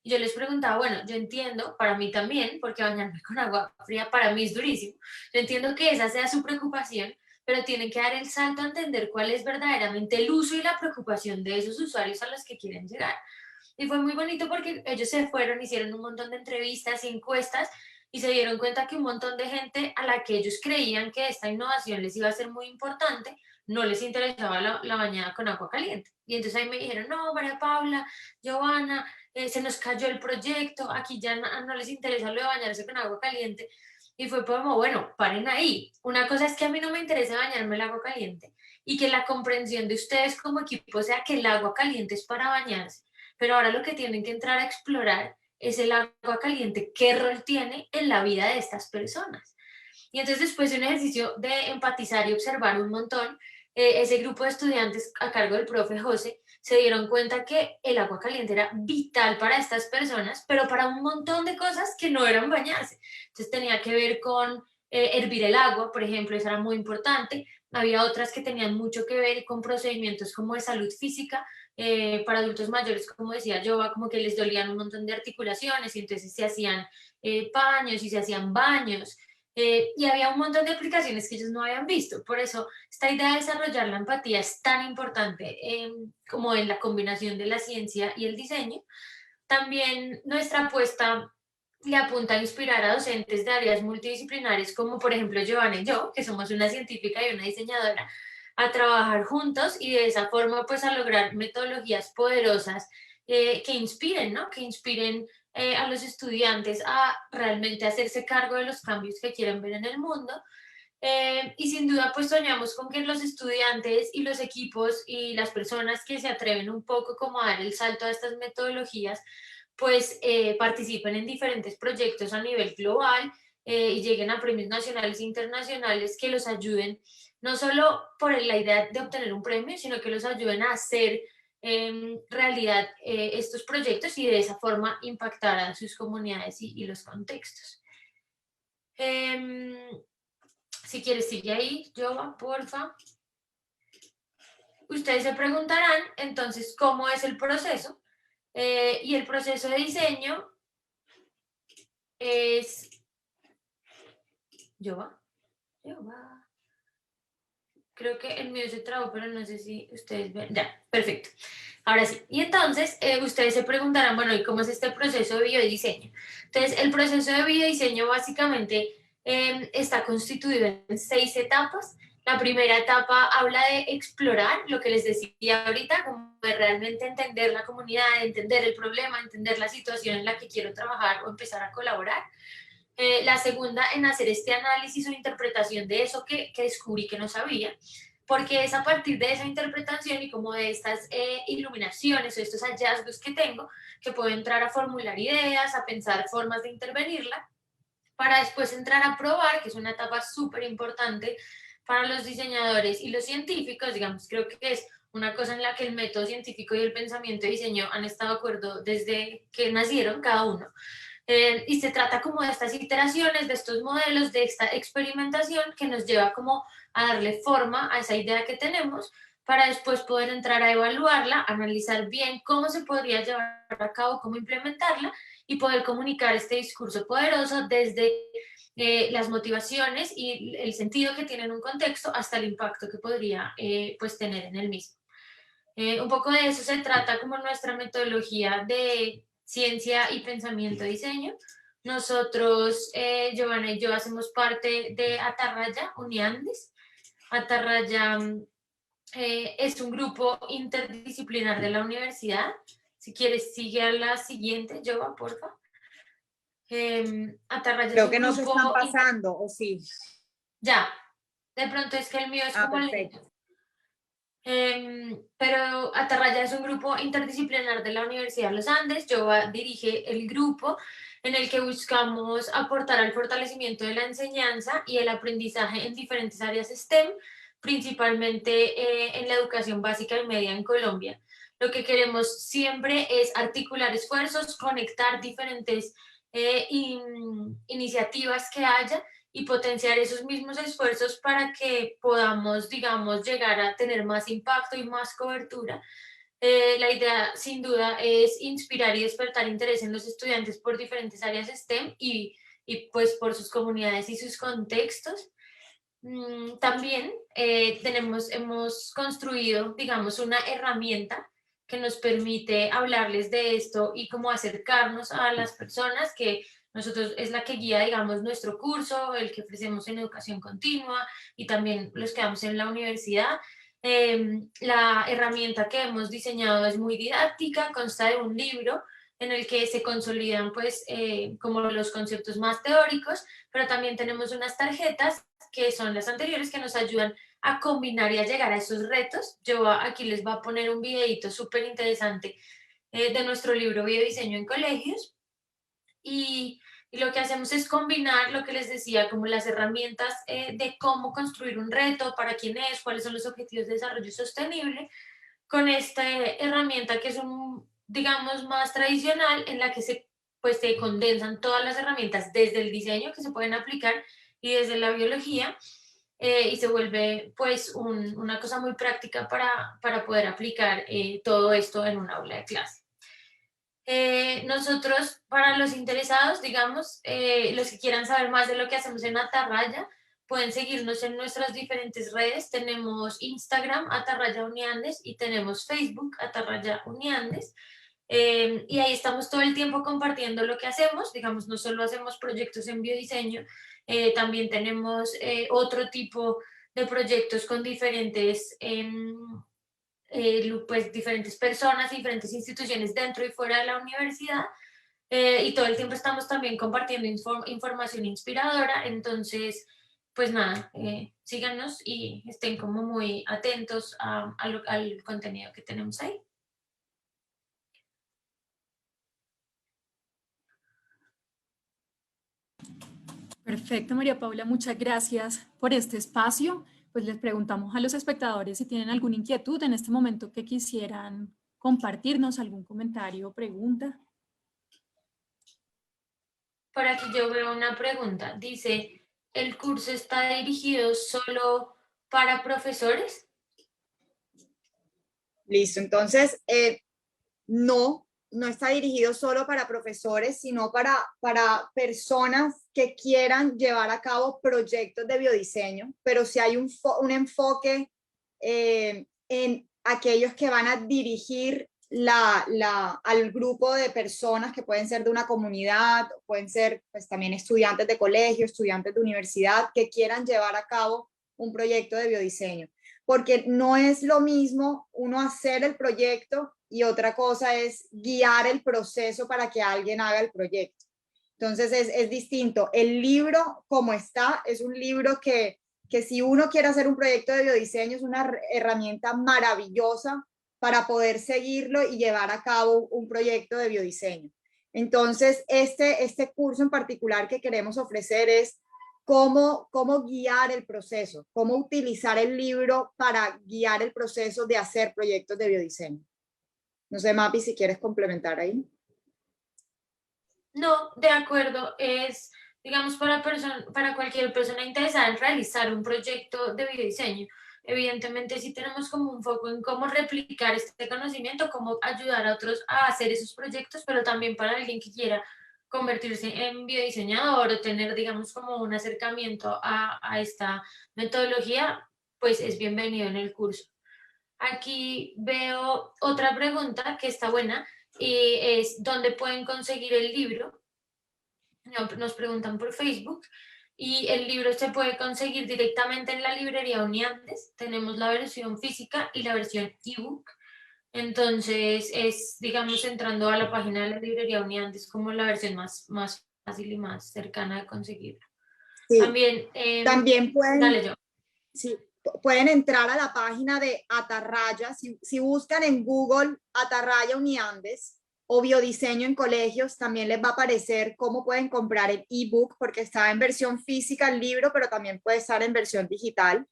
Y yo les preguntaba, bueno, yo entiendo, para mí también, porque bañarme con agua fría para mí es durísimo, yo entiendo que esa sea su preocupación, pero tienen que dar el salto a entender cuál es verdaderamente el uso y la preocupación de esos usuarios a los que quieren llegar. Y fue muy bonito porque ellos se fueron, hicieron un montón de entrevistas y encuestas y se dieron cuenta que un montón de gente a la que ellos creían que esta innovación les iba a ser muy importante, no les interesaba la bañada con agua caliente. Y entonces ahí me dijeron, no, María Paula, Giovanna, se nos cayó el proyecto, aquí ya no les interesa lo de bañarse con agua caliente. Y fue como, bueno, paren ahí. Una cosa es que a mí no me interesa bañarme el agua caliente y que la comprensión de ustedes como equipo sea que el agua caliente es para bañarse. Pero ahora lo que tienen que entrar a explorar es el agua caliente, qué rol tiene en la vida de estas personas. Y entonces después de un ejercicio de empatizar y observar un montón, ese grupo de estudiantes a cargo del profe José se dieron cuenta que el agua caliente era vital para estas personas, pero para un montón de cosas que no eran bañarse. Entonces tenía que ver con hervir el agua, por ejemplo, eso era muy importante. Había otras que tenían mucho que ver con procedimientos como de salud física, para adultos mayores, como decía yo, como que les dolían un montón de articulaciones y entonces se hacían paños y se hacían baños. Y había un montón de aplicaciones que ellos no habían visto. Por eso, esta idea de desarrollar la empatía es tan importante como en la combinación de la ciencia y el diseño. También nuestra apuesta le apunta a inspirar a docentes de áreas multidisciplinares, como por ejemplo Giovanna y yo, que somos una científica y una diseñadora, a trabajar juntos y de esa forma pues a lograr metodologías poderosas que inspiren, ¿no? Que inspiren a los estudiantes a realmente hacerse cargo de los cambios que quieren ver en el mundo. Y sin duda pues soñamos con que los estudiantes y los equipos y las personas que se atreven un poco como a dar el salto a estas metodologías pues participen en diferentes proyectos a nivel global y lleguen a premios nacionales e internacionales que los ayuden no solo por la idea de obtener un premio, sino que los ayuden a hacer realidad estos proyectos y de esa forma impactar a sus comunidades y los contextos. Si quieres, sigue ahí, Jova, porfa. Ustedes se preguntarán, entonces, ¿cómo es el proceso? Y el proceso de diseño es... Jova. Creo que el mío se trabó, pero no sé si ustedes ven. Ya, perfecto. Ahora sí. Y entonces, ustedes se preguntarán, bueno, ¿y cómo es este proceso de biodiseño? Entonces, el proceso de biodiseño básicamente está constituido en 6 etapas. La primera etapa habla de explorar lo que les decía ahorita, como de realmente entender la comunidad, entender el problema, entender la situación en la que quiero trabajar o empezar a colaborar. La segunda en hacer este análisis o interpretación de eso que descubrí que no sabía, porque es a partir de esa interpretación y como de estas iluminaciones o estos hallazgos que tengo que puedo entrar a formular ideas, a pensar formas de intervenirla, para después entrar a probar, que es una etapa súper importante para los diseñadores y los científicos. Digamos, creo que es una cosa en la que el método científico y el pensamiento de diseño han estado de acuerdo desde que nacieron cada uno. Y se trata como de estas iteraciones, de estos modelos, de esta experimentación que nos lleva como a darle forma a esa idea que tenemos para después poder entrar a evaluarla, analizar bien cómo se podría llevar a cabo, cómo implementarla y poder comunicar este discurso poderoso desde las motivaciones y el sentido que tiene en un contexto hasta el impacto que podría pues tener en el mismo. Un poco de eso se trata como nuestra metodología de ciencia y pensamiento diseño. Nosotros, Giovanna y yo, hacemos parte de Atarraya Uniandes. Atarraya es un grupo interdisciplinar de la universidad. Si quieres, sigue a la siguiente, Giovanna, por favor. Atarraya Creo es un que no se están grupo... pasando, ¿o sí? Ya, de pronto es que el mío es como... Perfecto. Pero Atarraya es un grupo interdisciplinar de la Universidad de los Andes. Yo dirige el grupo en el que buscamos aportar al fortalecimiento de la enseñanza y el aprendizaje en diferentes áreas STEM, principalmente en la educación básica y media en Colombia. Lo que queremos siempre es articular esfuerzos, conectar diferentes iniciativas que haya y potenciar esos mismos esfuerzos para que podamos, digamos, llegar a tener más impacto y más cobertura. La idea, sin duda, es inspirar y despertar interés en los estudiantes por diferentes áreas STEM y pues por sus comunidades y sus contextos. También hemos construido, digamos, una herramienta que nos permite hablarles de esto y cómo acercarnos a las personas, que nosotros es la que guía, digamos, nuestro curso, el que ofrecemos en educación continua y también los que damos en la universidad. La herramienta que hemos diseñado es muy didáctica, consta de un libro en el que se consolidan pues como los conceptos más teóricos, pero también tenemos unas tarjetas que son las anteriores que nos ayudan a combinar y a llegar a esos retos. Yo aquí les voy a poner un videito súper interesante de nuestro libro Biodiseño en Colegios y lo que hacemos es combinar lo que les decía, como las herramientas de cómo construir un reto, para quién es, cuáles son los objetivos de desarrollo sostenible, con esta herramienta que es digamos, más tradicional, en la que pues, se condensan todas las herramientas desde el diseño que se pueden aplicar y desde la biología, y se vuelve pues una cosa muy práctica para poder aplicar todo esto en un aula de clase. Nosotros, para los interesados, digamos, los que quieran saber más de lo que hacemos en Atarraya, pueden seguirnos en nuestras diferentes redes. Tenemos Instagram, Atarraya Uniandes, y tenemos Facebook, Atarraya Uniandes. Y ahí estamos todo el tiempo compartiendo lo que hacemos. Digamos, no solo hacemos proyectos en biodiseño, también tenemos otro tipo de proyectos con diferentes pues diferentes personas, diferentes instituciones dentro y fuera de la universidad, y todo el tiempo estamos también compartiendo información inspiradora. Entonces, pues nada, síganos y estén como muy atentos al contenido que tenemos ahí. Perfecto, María Paula, muchas gracias por este espacio. Pues les preguntamos a los espectadores si tienen alguna inquietud en este momento que quisieran compartirnos, algún comentario o pregunta. Por aquí yo veo una pregunta. Dice, ¿el curso está dirigido solo para profesores? Listo, entonces no está dirigido solo para profesores, sino para personas que quieran llevar a cabo proyectos de biodiseño, pero si hay un enfoque en aquellos que van a dirigir al grupo de personas que pueden ser de una comunidad, pueden ser pues, también estudiantes de colegio, estudiantes de universidad, que quieran llevar a cabo un proyecto de biodiseño, porque no es lo mismo uno hacer el proyecto y otra cosa es guiar el proceso para que alguien haga el proyecto. Entonces es distinto. El libro como está es un libro que si uno quiere hacer un proyecto de biodiseño es una herramienta maravillosa para poder seguirlo y llevar a cabo un proyecto de biodiseño. Entonces, este curso en particular que queremos ofrecer es cómo guiar el proceso, cómo utilizar el libro para guiar el proceso de hacer proyectos de biodiseño. No sé, Mapi, si quieres complementar ahí. No, de acuerdo, es, digamos, para cualquier persona interesada en realizar un proyecto de biodiseño. Evidentemente, sí tenemos como un foco en cómo replicar este conocimiento, cómo ayudar a otros a hacer esos proyectos, pero también para alguien que quiera convertirse en biodiseñador o tener, digamos, como un acercamiento a esta metodología, pues es bienvenido en el curso. Aquí veo otra pregunta que está buena y es ¿dónde pueden conseguir el libro? Nos preguntan por Facebook y el libro se puede conseguir directamente en la librería Uniandes. Tenemos la versión física y la versión ebook. Entonces es, digamos, entrando a la página de la librería Uniandes como la versión más fácil y más cercana de conseguirlo. Sí. También pueden, dale yo. Sí, pueden entrar a la página de Atarraya. Si buscan en Google Atarraya Uniandes o biodiseño en colegios, también les va a aparecer cómo pueden comprar el ebook, porque está en versión física el libro, pero también puede estar en versión digital.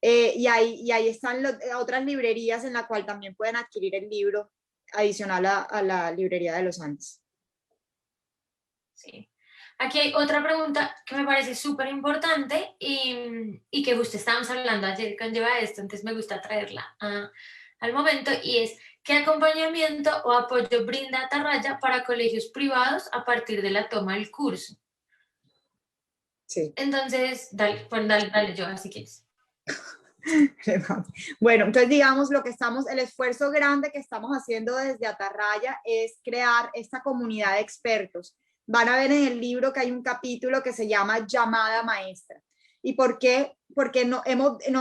Y ahí están otras librerías en la cual también pueden adquirir el libro adicional a la librería de los Andes. Sí. Aquí hay otra pregunta que me parece súper importante y que justo estábamos hablando ayer con lleva esto, entonces me gusta traerla al momento y es ¿qué acompañamiento o apoyo brinda Atarraya para colegios privados a partir de la toma del curso? Sí. Entonces, dale yo, así quieres. Bueno, entonces digamos el esfuerzo grande que estamos haciendo desde Atarraya es crear esta comunidad de expertos. Van a ver en el libro que hay un capítulo que se llama Llamada Maestra. ¿Y por qué? Porque nos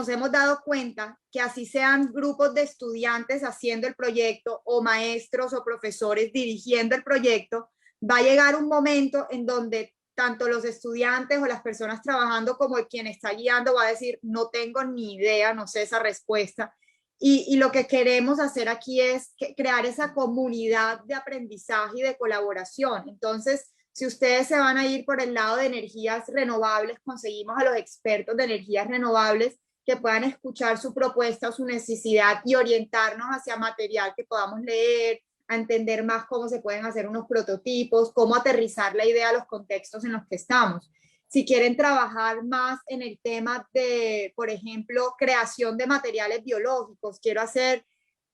hemos dado cuenta que así sean grupos de estudiantes haciendo el proyecto o maestros o profesores dirigiendo el proyecto, va a llegar un momento en donde tanto los estudiantes o las personas trabajando como quien está guiando va a decir, no tengo ni idea, no sé esa respuesta. Y lo que queremos hacer aquí es crear esa comunidad de aprendizaje y de colaboración. Entonces, si ustedes se van a ir por el lado de energías renovables, conseguimos a los expertos de energías renovables que puedan escuchar su propuesta o su necesidad y orientarnos hacia material que podamos leer, a entender más cómo se pueden hacer unos prototipos, cómo aterrizar la idea a los contextos en los que estamos. Si quieren trabajar más en el tema de, por ejemplo, creación de materiales biológicos, quiero hacer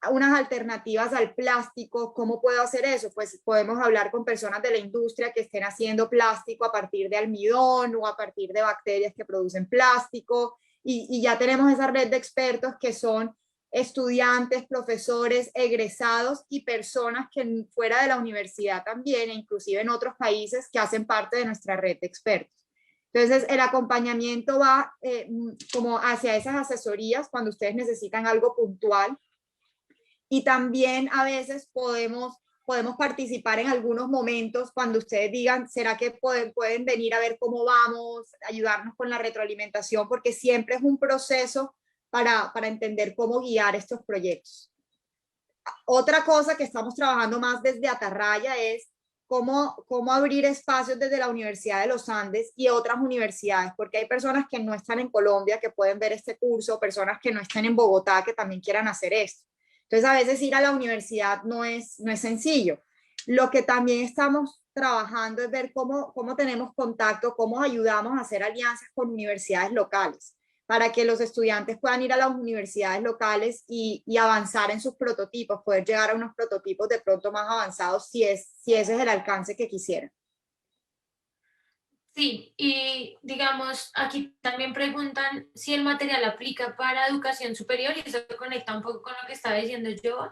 unas alternativas al plástico, ¿cómo puedo hacer eso? Pues podemos hablar con personas de la industria que estén haciendo plástico a partir de almidón o a partir de bacterias que producen plástico y ya tenemos esa red de expertos que son estudiantes, profesores, egresados y personas que fuera de la universidad también, e inclusive en otros países que hacen parte de nuestra red de expertos. Entonces, el acompañamiento va como hacia esas asesorías cuando ustedes necesitan algo puntual y también a veces podemos participar en algunos momentos cuando ustedes digan, ¿será que pueden venir a ver cómo vamos, ayudarnos con la retroalimentación? Porque siempre es un proceso para entender cómo guiar estos proyectos. Otra cosa que estamos trabajando más desde Atarraya es cómo abrir espacios desde la Universidad de los Andes y otras universidades, porque hay personas que no están en Colombia que pueden ver este curso, personas que no están en Bogotá que también quieran hacer esto. Entonces, a veces ir a la universidad no es sencillo. Lo que también estamos trabajando es ver cómo tenemos contacto, cómo ayudamos a hacer alianzas con universidades locales para que los estudiantes puedan ir a las universidades locales y avanzar en sus prototipos, poder llegar a unos prototipos de pronto más avanzados si ese es el alcance que quisieran. Sí, y digamos, aquí también preguntan si el material aplica para educación superior y eso conecta un poco con lo que estaba diciendo yo.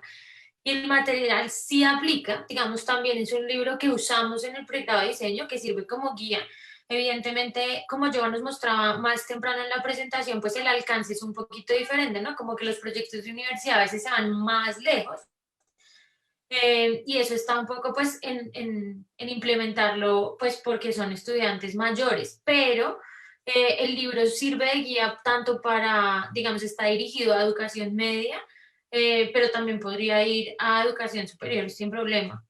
Y el material sí aplica, digamos, también es un libro que usamos en el pregrado de diseño que sirve como guía Evidentemente, como yo nos mostraba más temprano en la presentación, pues el alcance es un poquito diferente, ¿no? Como que los proyectos de universidad a veces se van más lejos. Y eso está un poco pues en implementarlo pues porque son estudiantes mayores, pero el libro sirve de guía tanto para, digamos, está dirigido a educación media, pero también podría ir a educación superior sin problema.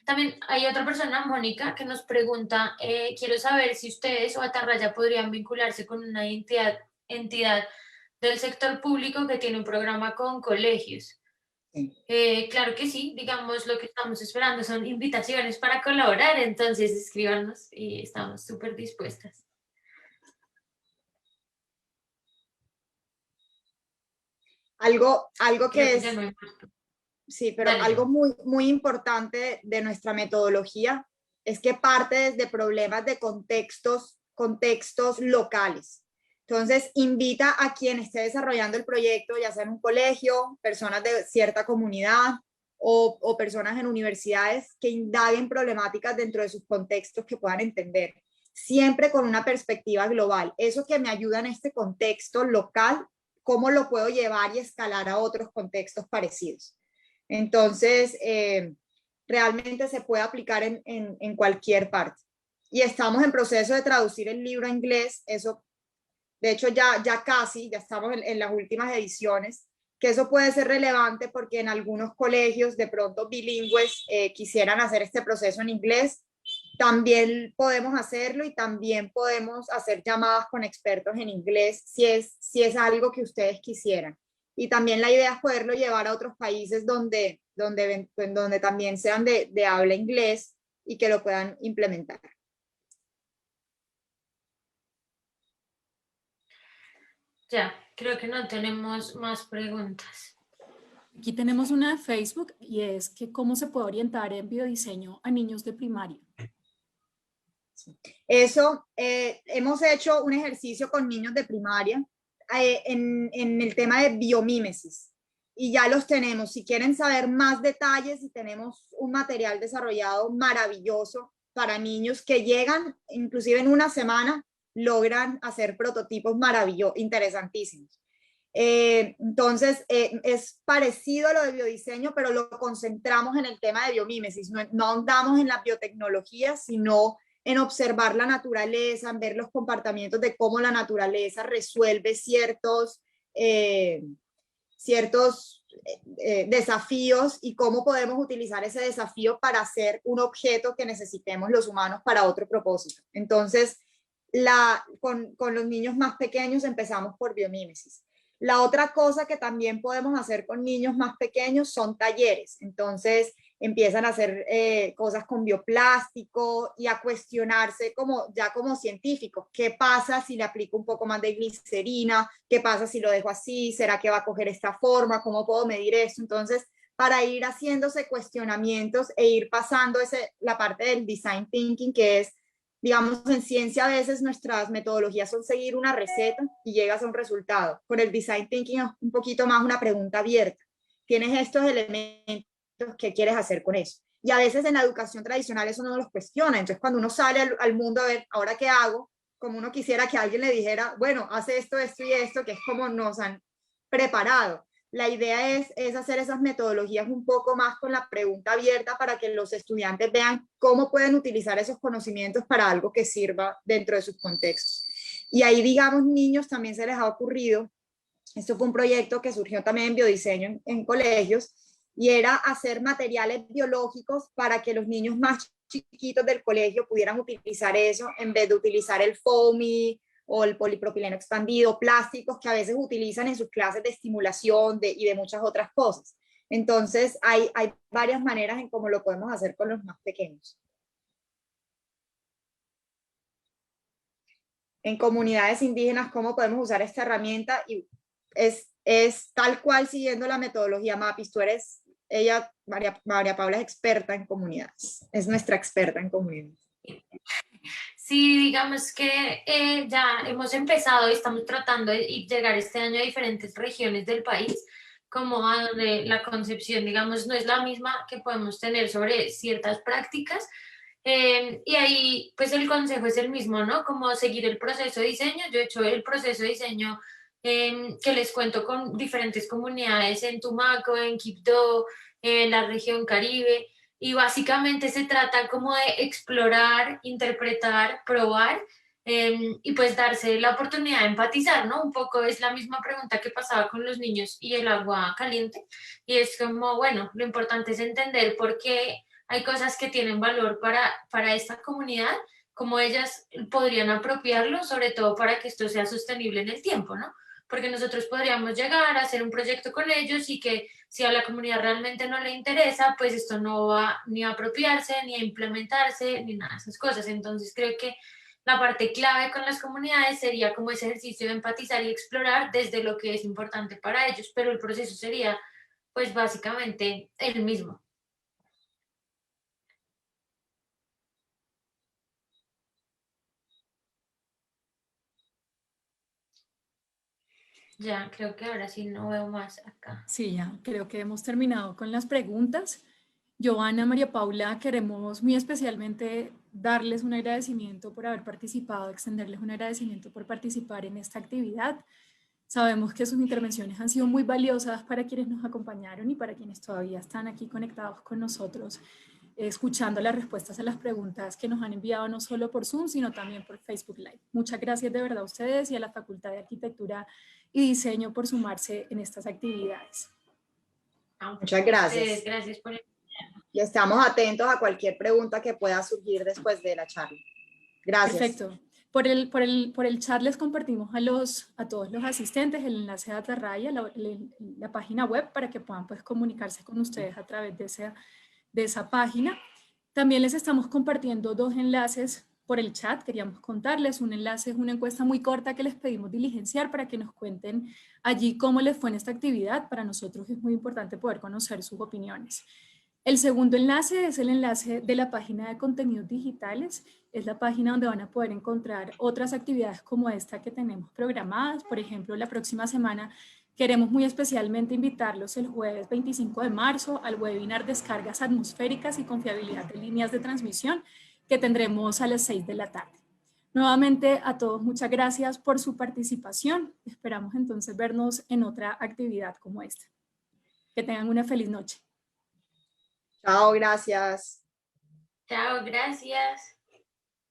También hay otra persona, Mónica, que nos pregunta, quiero saber si ustedes o Atarraya podrían vincularse con una entidad del sector público que tiene un programa con colegios. Claro que sí, digamos, lo que estamos esperando son invitaciones para colaborar, entonces escríbanos y estamos súper dispuestas. Algo que es, sí, pero Dale, algo muy, muy importante de nuestra metodología es que parte desde problemas de contextos locales. Entonces, invita a quien esté desarrollando el proyecto, ya sea en un colegio, personas de cierta comunidad o personas en universidades que indaguen problemáticas dentro de sus contextos que puedan entender, siempre con una perspectiva global. Eso que me ayuda en este contexto local, ¿cómo lo puedo llevar y escalar a otros contextos parecidos? Entonces, realmente se puede aplicar en cualquier parte. Y estamos en proceso de traducir el libro a inglés, eso, de hecho, ya estamos en las últimas ediciones, que eso puede ser relevante porque en algunos colegios de pronto bilingües quisieran hacer este proceso en inglés. También podemos hacerlo y también podemos hacer llamadas con expertos en inglés si es algo que ustedes quisieran. Y también la idea es poderlo llevar a otros países donde también sean de habla inglés y que lo puedan implementar. Ya, creo que no tenemos más preguntas. Aquí tenemos una de Facebook y es que cómo se puede orientar en biodiseño a niños de primaria. Eso, hemos hecho un ejercicio con niños de primaria en el tema de biomímesis y ya los tenemos. Si quieren saber más detalles, tenemos un material desarrollado maravilloso para niños que llegan, inclusive en una semana, logran hacer prototipos maravillosos, interesantísimos. Entonces, es parecido a lo de biodiseño, pero lo concentramos en el tema de biomímesis. No andamos en la biotecnología, sino en observar la naturaleza, en ver los comportamientos de cómo la naturaleza resuelve ciertos desafíos y cómo podemos utilizar ese desafío para hacer un objeto que necesitemos los humanos para otro propósito. Entonces, con los niños más pequeños empezamos por biomímesis. La otra cosa que también podemos hacer con niños más pequeños son talleres. Entonces, empiezan a hacer cosas con bioplástico y a cuestionarse como científicos. ¿Qué pasa si le aplico un poco más de glicerina? ¿Qué pasa si lo dejo así? ¿Será que va a coger esta forma? ¿Cómo puedo medir esto? Entonces, para ir haciéndose cuestionamientos e ir pasando la parte del design thinking, que es, digamos, en ciencia a veces nuestras metodologías son seguir una receta y llegas a un resultado. Con el design thinking es un poquito más una pregunta abierta. Tienes estos elementos, ¿qué quieres hacer con eso? Y a veces en la educación tradicional eso no los cuestiona. Entonces, cuando uno sale al mundo a ver, ¿ahora qué hago? Como uno quisiera que alguien le dijera, bueno, hace esto, esto y esto, que es como nos han preparado. La idea es hacer esas metodologías un poco más con la pregunta abierta para que los estudiantes vean cómo pueden utilizar esos conocimientos para algo que sirva dentro de sus contextos. Y ahí, digamos, niños también se les ha ocurrido, esto fue un proyecto que surgió también en biodiseño en colegios, y era hacer materiales biológicos para que los niños más chiquitos del colegio pudieran utilizar eso en vez de utilizar el foamy o el polipropileno expandido, plásticos que a veces utilizan en sus clases de estimulación y de muchas otras cosas. Entonces, hay varias maneras en cómo lo podemos hacer con los más pequeños. En comunidades indígenas, cómo podemos usar esta herramienta, y es tal cual siguiendo la metodología MAPIS. María Paula es experta en comunidades, es nuestra experta en comunidades. Sí, digamos que ya hemos empezado y estamos tratando de llegar este año a diferentes regiones del país, como a donde la concepción, digamos, no es la misma que podemos tener sobre ciertas prácticas. Y ahí, pues el consejo es el mismo, ¿no? Como seguir el proceso de diseño. Yo he hecho el proceso de diseño que les cuento con diferentes comunidades en Tumaco, en Quibdó, en la región Caribe. Y básicamente se trata como de explorar, interpretar, probar y pues darse la oportunidad de empatizar, ¿no? Un poco es la misma pregunta que pasaba con los niños y el agua caliente. Y es como, bueno, lo importante es entender por qué hay cosas que tienen valor para esta comunidad, como ellas podrían apropiarlo, sobre todo para que esto sea sostenible en el tiempo, ¿no? Porque nosotros podríamos llegar a hacer un proyecto con ellos y que si a la comunidad realmente no le interesa, pues esto no va ni a apropiarse, ni a implementarse, ni nada de esas cosas. Entonces creo que la parte clave con las comunidades sería como ese ejercicio de empatizar y explorar desde lo que es importante para ellos, pero el proceso sería pues básicamente el mismo. Ya, creo que ahora sí no veo más acá. Sí, ya creo que hemos terminado con las preguntas. Joana, María Paula, queremos muy especialmente darles un agradecimiento por haber participado, extenderles un agradecimiento por participar en esta actividad. Sabemos que sus intervenciones han sido muy valiosas para quienes nos acompañaron y para quienes todavía están aquí conectados con nosotros, escuchando las respuestas a las preguntas que nos han enviado no solo por Zoom, sino también por Facebook Live. Muchas gracias de verdad a ustedes y a la Facultad de Arquitectura y Diseño por sumarse en estas actividades. Muchas gracias. Gracias por... Y estamos atentos a cualquier pregunta que pueda surgir después de la charla. Gracias. Perfecto. Por el chat les compartimos a todos los asistentes el enlace de Atarraya, la página web, para que puedan pues, comunicarse con ustedes a través de esa página. También les estamos compartiendo 2 enlaces por el chat. Queríamos contarles, un enlace es una encuesta muy corta que les pedimos diligenciar para que nos cuenten allí cómo les fue en esta actividad. Para nosotros es muy importante poder conocer sus opiniones. El segundo enlace es el enlace de la página de contenidos digitales. Es la página donde van a poder encontrar otras actividades como esta que tenemos programadas. Por ejemplo, la próxima semana queremos muy especialmente invitarlos el jueves 25 de marzo al webinar Descargas atmosféricas y confiabilidad de líneas de transmisión que tendremos a las 6 de la tarde. Nuevamente a todos muchas gracias por su participación. Esperamos entonces vernos en otra actividad como esta. Que tengan una feliz noche. Chao, gracias. Chao, gracias.